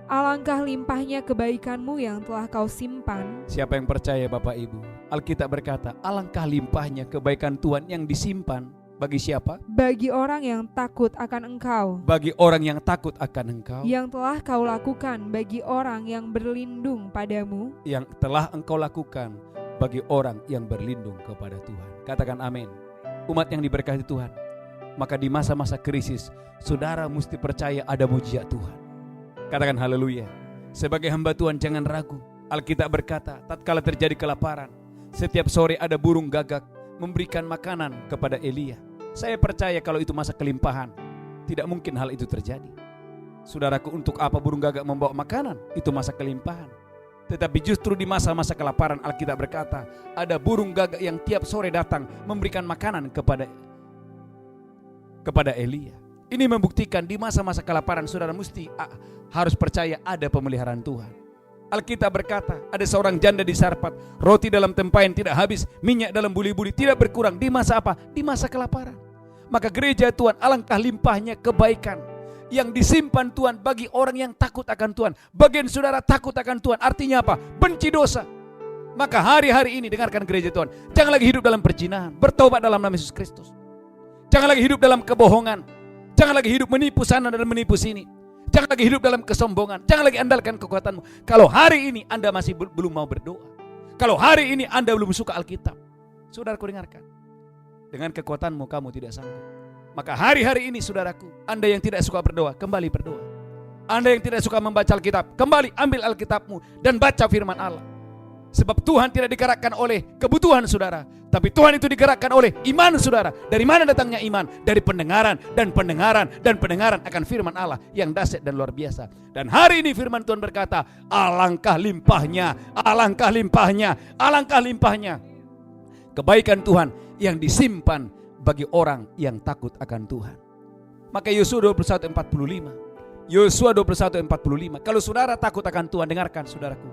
Alangkah limpahnya kebaikanmu yang telah kau simpan. Siapa yang percaya Bapak Ibu? Alkitab berkata, alangkah limpahnya kebaikan Tuhan yang disimpan bagi siapa? Bagi orang yang takut akan Engkau. Bagi orang yang takut akan Engkau, Yang telah kau lakukan bagi orang yang berlindung padamu. yang telah Engkau lakukan bagi orang yang berlindung kepada Tuhan. Katakan amin. Umat yang diberkati Tuhan, maka di masa-masa krisis, saudara mesti percaya ada mujizat Tuhan. Katakan haleluya. Sebagai hamba Tuhan jangan ragu. Alkitab berkata, tatkala terjadi kelaparan, setiap sore ada burung gagak memberikan makanan kepada Elia. Saya percaya kalau itu masa kelimpahan, tidak mungkin hal itu terjadi. Saudaraku, untuk apa burung gagak membawa makanan? Itu masa kelimpahan. Tetapi justru di masa-masa kelaparan, Alkitab berkata, ada burung gagak yang tiap sore datang memberikan makanan kepada Elia. Ini membuktikan di masa-masa kelaparan saudara mesti harus percaya ada pemeliharaan Tuhan. Alkitab berkata, ada seorang janda di Sarpat, roti dalam tempayan tidak habis, minyak dalam buli-buli tidak berkurang. Di masa apa? Di masa kelaparan. Maka gereja Tuhan, alangkah limpahnya kebaikan yang disimpan Tuhan bagi orang yang takut akan Tuhan. Bagian saudara takut akan Tuhan, artinya apa? Benci dosa. Maka hari-hari ini dengarkan gereja Tuhan, jangan lagi hidup dalam perzinahan, bertobat dalam nama Yesus Kristus. Jangan lagi hidup dalam kebohongan, jangan lagi hidup menipu sana dan menipu sini. Jangan lagi hidup dalam kesombongan, jangan lagi andalkan kekuatanmu. Kalau hari ini Anda masih belum mau berdoa, kalau hari ini Anda belum suka Alkitab, saudaraku dengarkan, dengan kekuatanmu kamu tidak sanggup. Maka hari-hari ini saudaraku, Anda yang tidak suka berdoa, kembali berdoa. Anda yang tidak suka membaca Alkitab, kembali ambil Alkitabmu dan baca firman Allah. Sebab Tuhan tidak digerakkan oleh kebutuhan saudara, tapi Tuhan itu digerakkan oleh iman saudara. Dari mana datangnya iman? Dari pendengaran dan pendengaran dan pendengaran akan firman Allah yang dahsyat dan luar biasa. Dan hari ini firman Tuhan berkata, alangkah limpahnya, alangkah limpahnya, alangkah limpahnya kebaikan Tuhan yang disimpan bagi orang yang takut akan Tuhan. Maka Yosua 21:45, Yosua 21:45, kalau saudara takut akan Tuhan, dengarkan saudaraku,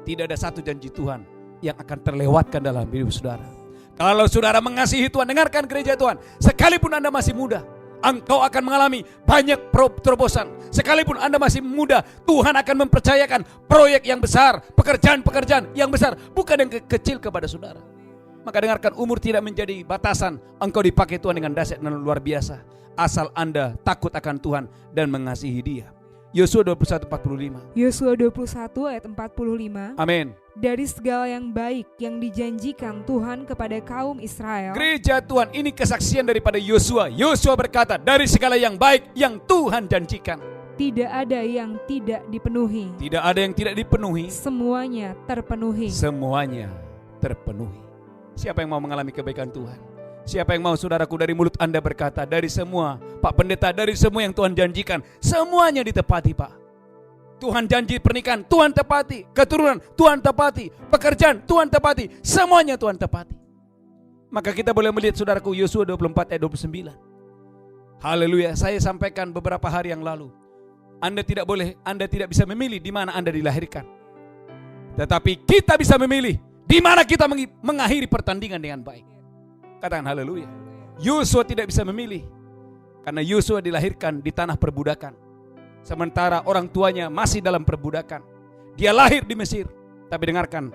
tidak ada satu janji Tuhan yang akan terlewatkan dalam hidup saudara. Kalau saudara mengasihi Tuhan, dengarkan gereja Tuhan, sekalipun Anda masih muda, engkau akan mengalami banyak terobosan. Sekalipun Anda masih muda, Tuhan akan mempercayakan proyek yang besar, pekerjaan-pekerjaan yang besar, bukan yang kecil kepada saudara. Maka dengarkan, umur tidak menjadi batasan. Engkau dipakai Tuhan dengan dahsyat dan luar biasa, asal Anda takut akan Tuhan dan mengasihi Dia. Yosua 21:45. Yosua 21 ayat 45. Amin. Dari segala yang baik yang dijanjikan Tuhan kepada kaum Israel. Gereja Tuhan, ini kesaksian daripada Yosua. Yosua berkata, dari segala yang baik yang Tuhan janjikan, Tidak ada yang tidak dipenuhi. tidak ada yang tidak dipenuhi. Semuanya terpenuhi. Semuanya terpenuhi. Siapa yang mau mengalami kebaikan Tuhan? Siapa yang mau, saudaraku, dari mulut Anda berkata, dari semua, Pak Pendeta, dari semua yang Tuhan janjikan, semuanya ditepati, Pak. Tuhan janji pernikahan, Tuhan tepati. Keturunan, Tuhan tepati. Pekerjaan, Tuhan tepati. Semuanya Tuhan tepati. Maka kita boleh melihat, saudaraku, Yosua 24 ayat 29. Haleluya. Saya sampaikan beberapa hari yang lalu, Anda tidak bisa memilih di mana Anda dilahirkan. Tetapi kita bisa memilih di mana kita mengakhiri pertandingan dengan baik. Katakan haleluya. Yosua tidak bisa memilih karena Yosua dilahirkan di tanah perbudakan. Sementara orang tuanya masih dalam perbudakan. Dia lahir di Mesir, tapi dengarkan,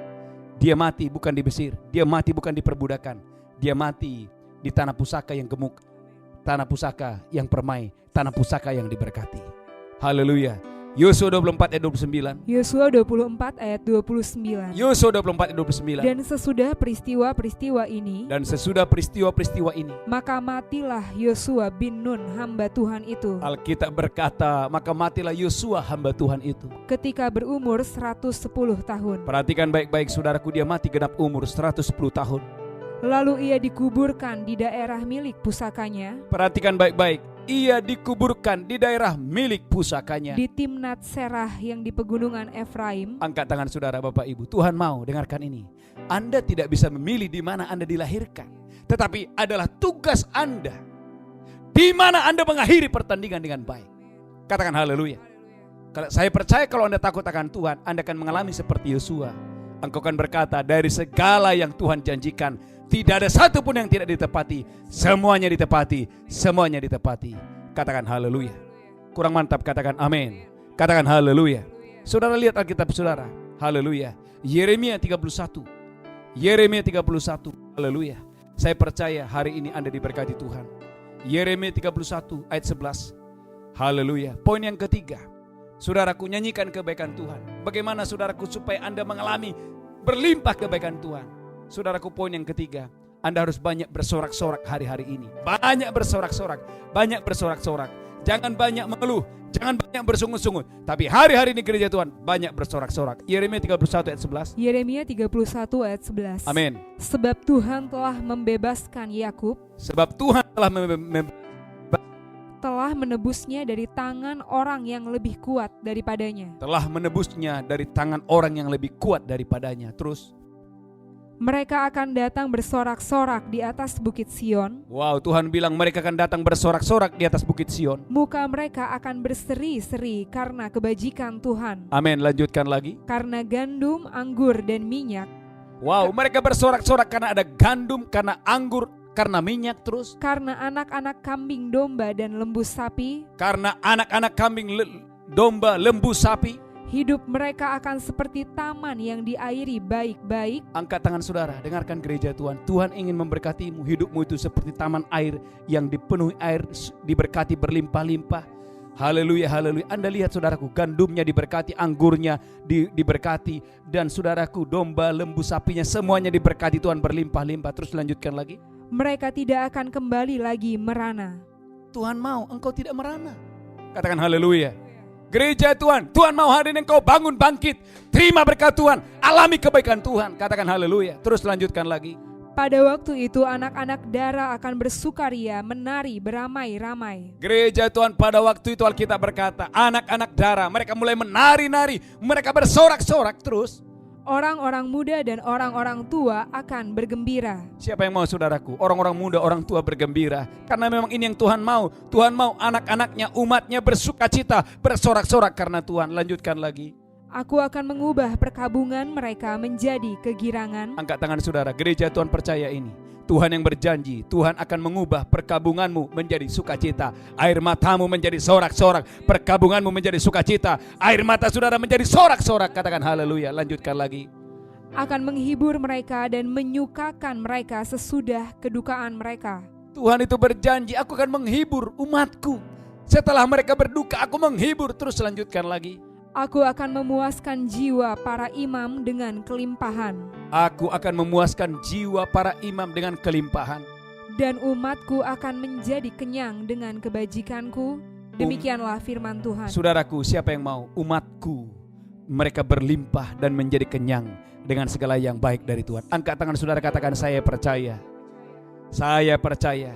dia mati bukan di Mesir, dia mati bukan di perbudakan. Dia mati di tanah pusaka yang gemuk, tanah pusaka yang permai, tanah pusaka yang diberkati. Haleluya. Yosua 24 ayat 29. Yosua 24 ayat 29. Yosua 24 ayat 29. Dan sesudah peristiwa-peristiwa ini, maka matilah Yosua bin Nun hamba Tuhan itu. Alkitab berkata, maka matilah Yosua hamba Tuhan itu. Ketika berumur 110 tahun. Perhatikan baik-baik, saudaraku, dia mati genap umur 110 tahun. Lalu ia dikuburkan di daerah milik pusakanya. Perhatikan baik-baik, ia dikuburkan di daerah milik pusakanya. Di Timnat Serah yang di pegunungan Efraim. Angkat tangan saudara, Bapak Ibu. Tuhan mau dengarkan ini. Anda tidak bisa memilih di mana Anda dilahirkan. Tetapi adalah tugas Anda di mana Anda mengakhiri pertandingan dengan baik. Katakan haleluya. Saya percaya kalau Anda takut akan Tuhan, Anda akan mengalami seperti Yosua. Engkau akan berkata, dari segala yang Tuhan janjikan, tidak ada satu pun yang tidak ditepati. Semuanya ditepati. Semuanya ditepati. Katakan haleluya. Kurang mantap, katakan amin. Katakan haleluya. Saudara lihat Alkitab saudara. Haleluya. Yeremia 31. Yeremia 31. Haleluya. Saya percaya hari ini Anda diberkati Tuhan. Yeremia 31 ayat 11. Haleluya. Poin yang ketiga. Saudaraku, nyanyikan kebaikan Tuhan. Bagaimana saudaraku supaya Anda mengalami berlimpah kebaikan Tuhan? Saudaraku, poin yang ketiga, Anda harus banyak bersorak-sorak hari-hari ini. Banyak bersorak-sorak, banyak bersorak-sorak. Jangan banyak mengeluh, jangan banyak bersungut-sungut. Tapi hari-hari ini gereja Tuhan banyak bersorak-sorak. Yeremia 31 ayat 11. Yeremia 31 ayat 11. Amin. Sebab Tuhan telah membebaskan Yakub. Sebab Tuhan telah menebusnya dari tangan orang yang lebih kuat daripadanya. Telah menebusnya dari tangan orang yang lebih kuat daripadanya. Terus, mereka akan datang bersorak-sorak di atas bukit Sion. Wow, Tuhan bilang mereka akan datang bersorak-sorak di atas bukit Sion. Muka mereka akan berseri-seri karena kebajikan Tuhan. Amin, lanjutkan lagi. Karena gandum, anggur, dan minyak. Wow, mereka bersorak-sorak karena ada gandum, karena anggur, karena minyak. Terus, karena anak-anak kambing domba dan lembu sapi. Karena anak-anak kambing domba, lembu sapi. Hidup mereka akan seperti taman yang diairi baik-baik. Angkat tangan saudara, dengarkan gereja Tuhan. Tuhan ingin memberkatimu. Hidupmu itu seperti taman air yang dipenuhi air, diberkati berlimpah-limpah. Haleluya, haleluya. Anda lihat saudaraku, gandumnya diberkati, anggurnya diberkati. Dan saudaraku, domba, lembu, sapinya, semuanya diberkati Tuhan berlimpah-limpah. Terus lanjutkan lagi. Mereka tidak akan kembali lagi merana. Tuhan mau engkau tidak merana. Katakan haleluya. Gereja Tuhan, Tuhan mau hari ini engkau bangun bangkit. Terima berkat Tuhan, alami kebaikan Tuhan. Katakan haleluya. Terus lanjutkan lagi. Pada waktu itu anak-anak Dara akan bersukaria, menari beramai-ramai. Gereja Tuhan, pada waktu itu Alkitab berkata, anak-anak Dara, mereka mulai menari-nari, mereka bersorak-sorak. Terus, orang-orang muda dan orang-orang tua akan bergembira. Siapa yang mau saudaraku? Orang-orang muda, orang tua bergembira. Karena memang ini yang Tuhan mau. Tuhan mau anak-anaknya, umatnya bersuka cita, bersorak-sorak karena Tuhan. Lanjutkan lagi. Aku akan mengubah perkabungan mereka menjadi kegirangan. Angkat tangan saudara, gereja Tuhan percaya ini. Tuhan yang berjanji, Tuhan akan mengubah perkabunganmu menjadi sukacita. Air matamu menjadi sorak-sorak, perkabunganmu menjadi sukacita. Air mata saudara menjadi sorak-sorak. Katakan haleluya. Lanjutkan lagi. Akan menghibur mereka dan menyukakan mereka sesudah kedukaan mereka. Tuhan itu berjanji, aku akan menghibur umatku Setelah mereka berduka, aku menghibur. Terus lanjutkan lagi. Aku akan memuaskan jiwa para imam dengan kelimpahan. Aku akan memuaskan jiwa para imam dengan kelimpahan. Dan umatku akan menjadi kenyang dengan kebajikanku. Demikianlah firman Tuhan. Saudaraku, siapa yang mau? Umatku, mereka berlimpah dan menjadi kenyang dengan segala yang baik dari Tuhan. Angkat tangan saudara, katakan, saya percaya. Saya percaya.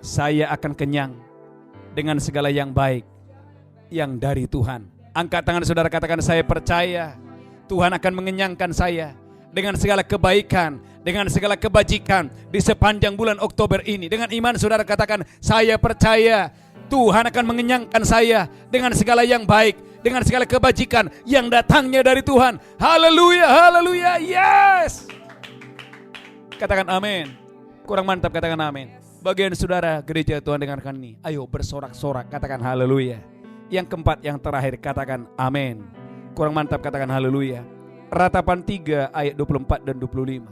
Saya akan kenyang dengan segala yang baik yang dari Tuhan. Angkat tangan saudara, katakan, saya percaya Tuhan akan mengenyangkan saya dengan segala kebaikan, dengan segala kebajikan di sepanjang bulan Oktober ini. Dengan iman saudara katakan, saya percaya Tuhan akan mengenyangkan saya dengan segala yang baik, dengan segala kebajikan yang datangnya dari Tuhan. Haleluya, haleluya, yes. Katakan amin. Kurang mantap, katakan amin. Bagian saudara gereja Tuhan, dengarkan ini. Ayo bersorak-sorak, katakan haleluya. Yang keempat, yang terakhir, katakan amin. Kurang mantap, katakan haleluya. Ratapan 3 ayat 24 dan 25.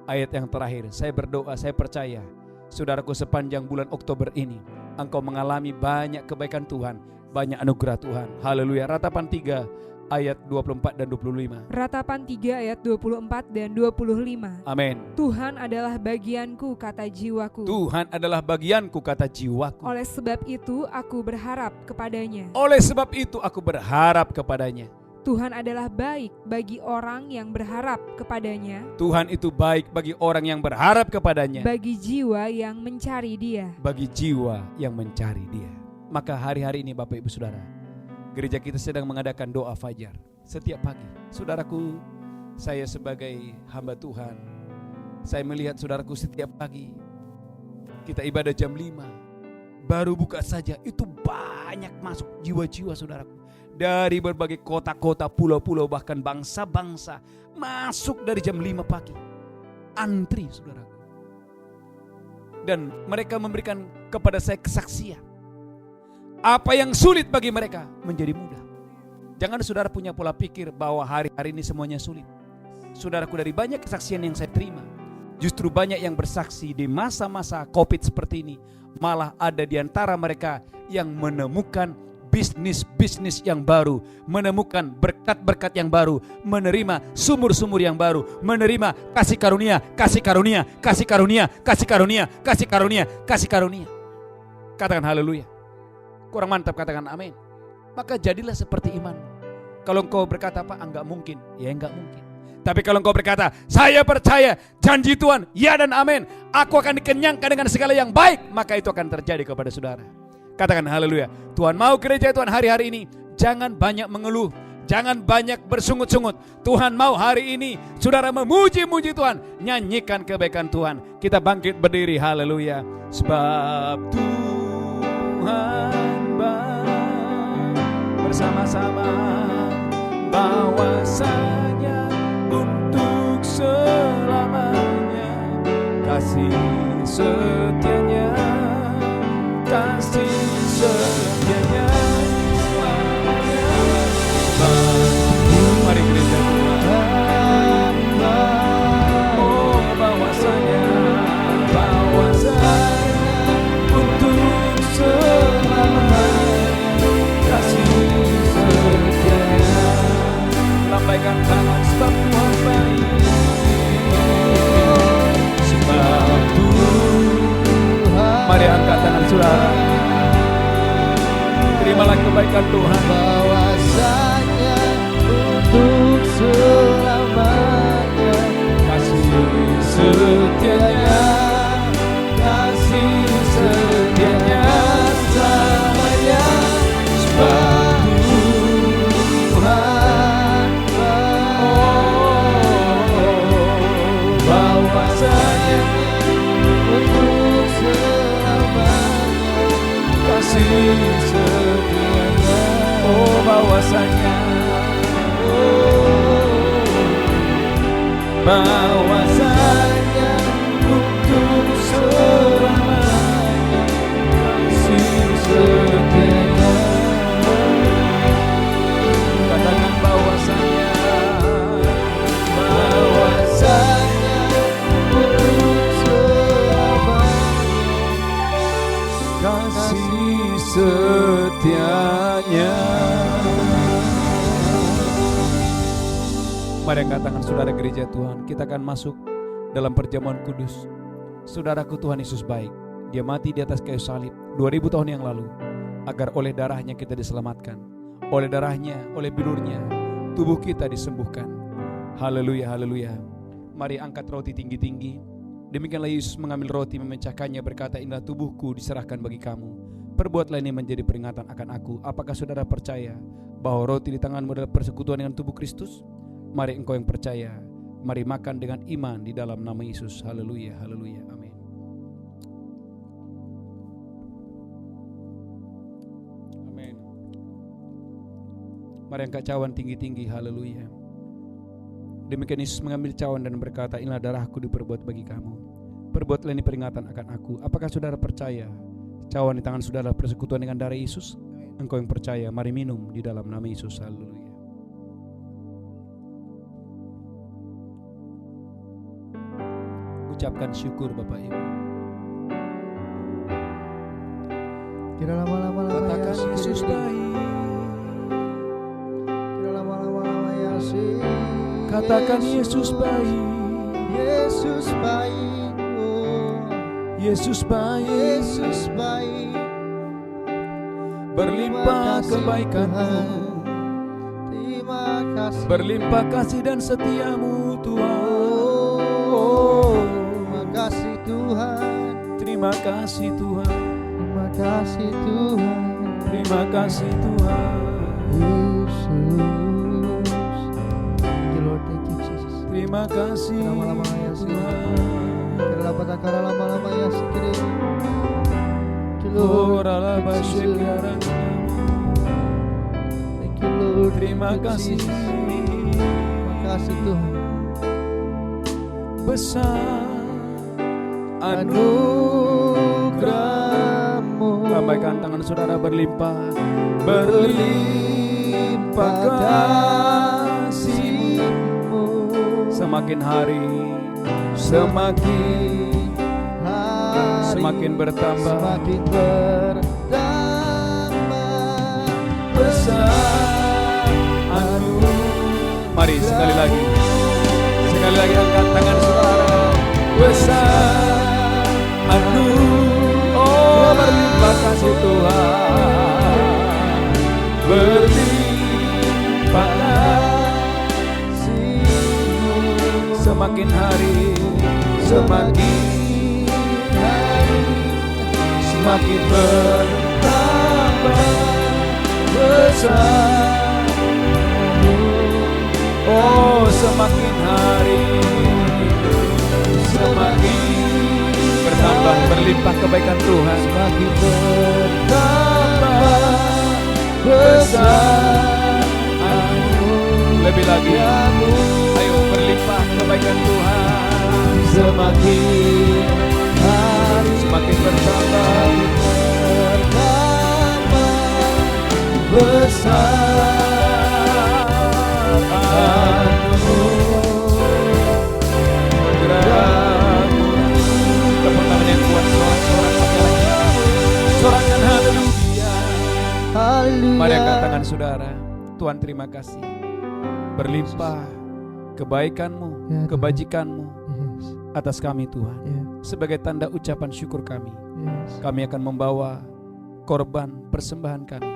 Ayat yang terakhir, saya berdoa, saya percaya saudaraku, sepanjang bulan Oktober ini engkau mengalami banyak kebaikan Tuhan, banyak anugerah Tuhan. Haleluya. Ratapan 3 ayat 24 dan 25. Ratapan 3 ayat 24 dan 25. Amin. Tuhan adalah bagianku, kata jiwaku. Tuhan adalah bagianku, kata jiwaku. Oleh sebab itu aku berharap kepadanya. Oleh sebab itu aku berharap kepadanya. Tuhan adalah baik bagi orang yang berharap kepadanya. Tuhan itu baik bagi orang yang berharap kepadanya. Bagi jiwa yang mencari Dia. Bagi jiwa yang mencari Dia. Maka hari-hari ini Bapak Ibu Saudara, gereja kita sedang mengadakan doa fajar setiap pagi. Saudaraku, saya sebagai hamba Tuhan, saya melihat saudaraku setiap pagi kita ibadah jam 5. Baru buka saja itu banyak masuk jiwa-jiwa saudaraku. Dari berbagai kota-kota, pulau-pulau, bahkan bangsa-bangsa masuk dari jam 5 pagi. Antri saudaraku. Dan mereka memberikan kepada saya kesaksian. Apa yang sulit bagi mereka menjadi mudah. Jangan saudara punya pola pikir bahwa hari-hari ini semuanya sulit. Saudaraku, dari banyak kesaksian yang saya terima, justru banyak yang bersaksi di masa-masa COVID seperti ini. Malah ada di antara mereka yang menemukan bisnis-bisnis yang baru, menemukan berkat-berkat yang baru, menerima sumur-sumur yang baru, menerima kasih karunia, kasih karunia, kasih karunia, kasih karunia, kasih karunia, kasih karunia. Katakan haleluya. Kurang mantap, katakan amin. Maka jadilah seperti iman. Kalau engkau berkata apa? Enggak mungkin. Ya enggak mungkin. Tapi kalau engkau berkata, saya percaya janji Tuhan, ya dan amin, aku akan dikenyangkan dengan segala yang baik, maka itu akan terjadi kepada saudara. Katakan haleluya. Tuhan mau gereja Tuhan hari-hari ini jangan banyak mengeluh, jangan banyak bersungut-sungut. Tuhan mau hari ini saudara memuji-muji Tuhan, nyanyikan kebaikan Tuhan. Kita bangkit berdiri, haleluya. Sebab Tuhan bersama-sama bahwasanya untuk selamanya kasih setianya, kasih setianya. Mari gereja Tuhan, oh bahwasanya untuk selamanya kasih setianya. Lambaikan tangan, sebab Tuhan baik. Sebab Tuhan. Mari angkat tangan saudara. Terimalah kebaikan Tuhan. Bahwasanya untuk selamanya Kasih setianya, kasih setianya selamanya. Sebab Tuhan, bahwasanya untuk selamanya kasih setianya, oh bahwasanya, bahwasanya untuk selamanya kasih setianya. Katakan bahwasanya, bahwasanya untuk selamanya kasih setianya. Mari angkat tangan saudara gereja Tuhan. Kita akan masuk dalam perjamuan kudus. Saudaraku, Tuhan Yesus baik. Dia mati di atas kayu salib 2000 tahun yang lalu, agar oleh darahnya kita diselamatkan. Oleh darahnya, oleh bilurnya, tubuh kita disembuhkan. Haleluya, haleluya. Mari angkat roti tinggi-tinggi. Demikianlah Yesus mengambil roti, memecahkannya, berkata, inilah tubuhku diserahkan bagi kamu. Perbuatlah ini menjadi peringatan akan aku. Apakah saudara percaya bahwa roti di tanganmu adalah persekutuan dengan tubuh Kristus? Mari engkau yang percaya, mari makan dengan iman di dalam nama Yesus. Haleluya, haleluya, amin. Amin. Mari angkat cawan tinggi-tinggi, haleluya. Demikian Yesus mengambil cawan dan berkata, inilah darahku diperbuat bagi kamu. Perbuatlah ini peringatan akan aku. Apakah saudara percaya cawan di tangan saudara persekutuan dengan darah Yesus? Engkau yang percaya, mari minum di dalam nama Yesus. Haleluya. Ucapkan syukur Bapak Ibu. Kira lama-lama Katakan Yesus baik. Kira lama-lama Yesus. Katakan Yesus baik. Yesus baik. Oh, Yesus baik. Yesus baik. Berlimpah kebaikan-Mu. Terima kasih. Berlimpah kasih dan setiamu Tuhan. Terima kasih Tuhan. Terima kasih Tuhan. Terima kasih Tuhan. Terima kasih Tuhan. Yesus. Thank you Lord, thank you Jesus. Terima kasih Lama-lama ya sih. Tuhan. Kira lama-lama ya sih. Thank you Lord. Terima kasih. Terima kasih Tuhan. Besar anugerah-Mu. Lambaikan tangan saudara, berlimpah. Berlimpah kasih-Mu. Semakin hari semakin bertambah. Semakin bertambah. Besar anugerah. Mari sekali lagi. Sekali lagi angkat tangan saudara. Besar anugerah, berlimpah kasih Tuhan. Berlimpah kasih-Mu. Semakin hari semakin bertambah. Besar, oh semakin hari semakin bertambah, berlimpah kebaikan Tuhan. Semakin bertambah. Besar lebih lagi, ayo berlimpah kebaikan Tuhan. Semakin hari Semakin bertambah. besar anugerah-Mu. Tepuk tangan yang kuat, sorak-sorak pakai lagi. Sorakan haleluya. Haleluya. Mari angkat tangan saudara. Tuhan terima kasih. Berlimpah kebaikan-Mu, Ya, Tuhan. kebajikan-Mu Yes, atas kami Tuhan. ya, Sebagai tanda ucapan syukur kami, yes. kami akan membawa korban persembahan kami.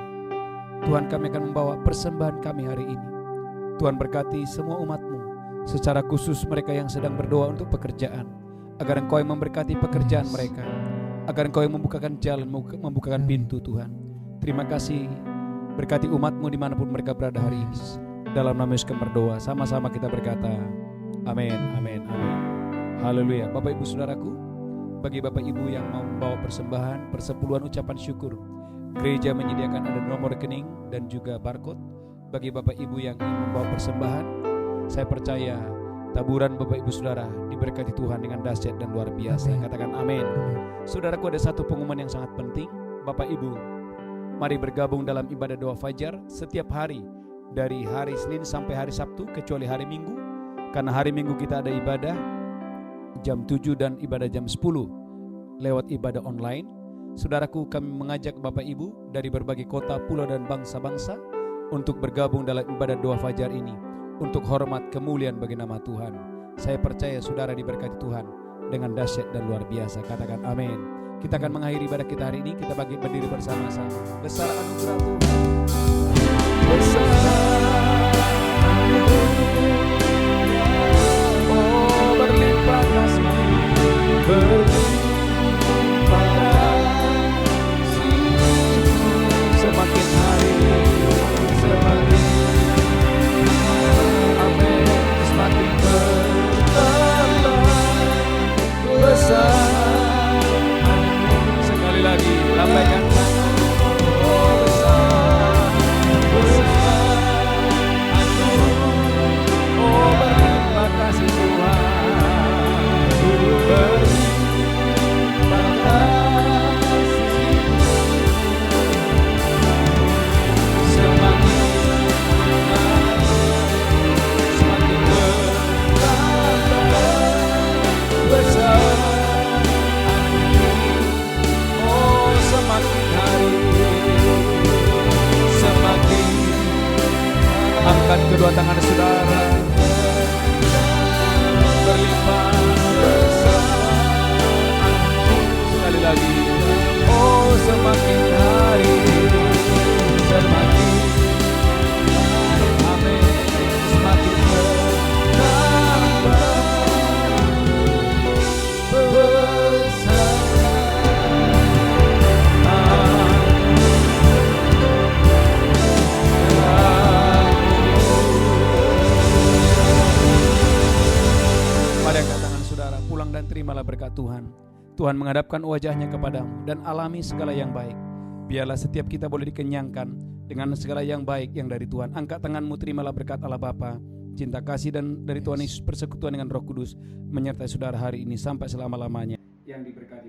Tuhan, kami akan membawa persembahan kami hari ini. Tuhan berkati semua umat-Mu, secara khusus mereka yang sedang berdoa untuk pekerjaan, agar Engkau yang memberkati pekerjaan Yes. mereka, agar Engkau yang membukakan jalan, membukakan pintu Tuhan. Terima kasih, berkati umat-Mu dimanapun mereka berada hari ini. Dalam nama Yesus kami berdoa, sama-sama kita berkata, amin, amin, amin. Haleluya. Bapak Ibu Saudaraku, bagi Bapak Ibu yang mau membawa persembahan, persepuluhan ucapan syukur, gereja menyediakan ada nomor rekening dan juga barcode. Bagi Bapak Ibu yang ingin membawa persembahan, saya percaya taburan Bapak Ibu Saudara diberkati Tuhan dengan dahsyat dan luar biasa. Amin. Katakan amin. Saudaraku, ada satu pengumuman yang sangat penting. Bapak Ibu, mari bergabung dalam ibadah doa fajar setiap hari, dari hari Senin sampai hari Sabtu, kecuali hari Minggu. Karena hari Minggu kita ada ibadah jam 7 dan ibadah jam 10 lewat ibadah online. Saudaraku, kami mengajak Bapak Ibu dari berbagai kota, pulau dan bangsa-bangsa untuk bergabung dalam ibadat doa fajar ini untuk hormat kemuliaan bagi nama Tuhan. Saya percaya saudara diberkati Tuhan dengan dahsyat dan luar biasa. Katakan amin. Kita akan mengakhiri ibadah kita hari ini. Kita bagi berdiri bersama-sama. Besar anugerah Tuhan. Besar oh berlimpah kasih, berlimpah kasih, semakin hari semakin amin, semakin bertambah besar. Sekali lagi lambaikan oh besar, besar oh berlimpah kasih Tuhan, berlimpah kasih, semakin bertambah besar. Oh semakin hari semakin. Angkat kedua tangan saudara, berlimpah besar. Sekali lagi, oh semakin hari semakin amin, semakin bertambah besar. Mari angkat tangan saudara, pulang dan terimalah berkat Tuhan. Tuhan menghadapkan wajahnya kepadamu dan alami segala yang baik. Biarlah setiap kita boleh dikenyangkan dengan segala yang baik yang dari Tuhan. Angkat tanganmu, terimalah berkat Allah Bapa, cinta kasih dan dari Tuhan Yesus, persekutuan dengan Roh Kudus menyertai saudara hari ini sampai selama-lamanya. Yang diberkati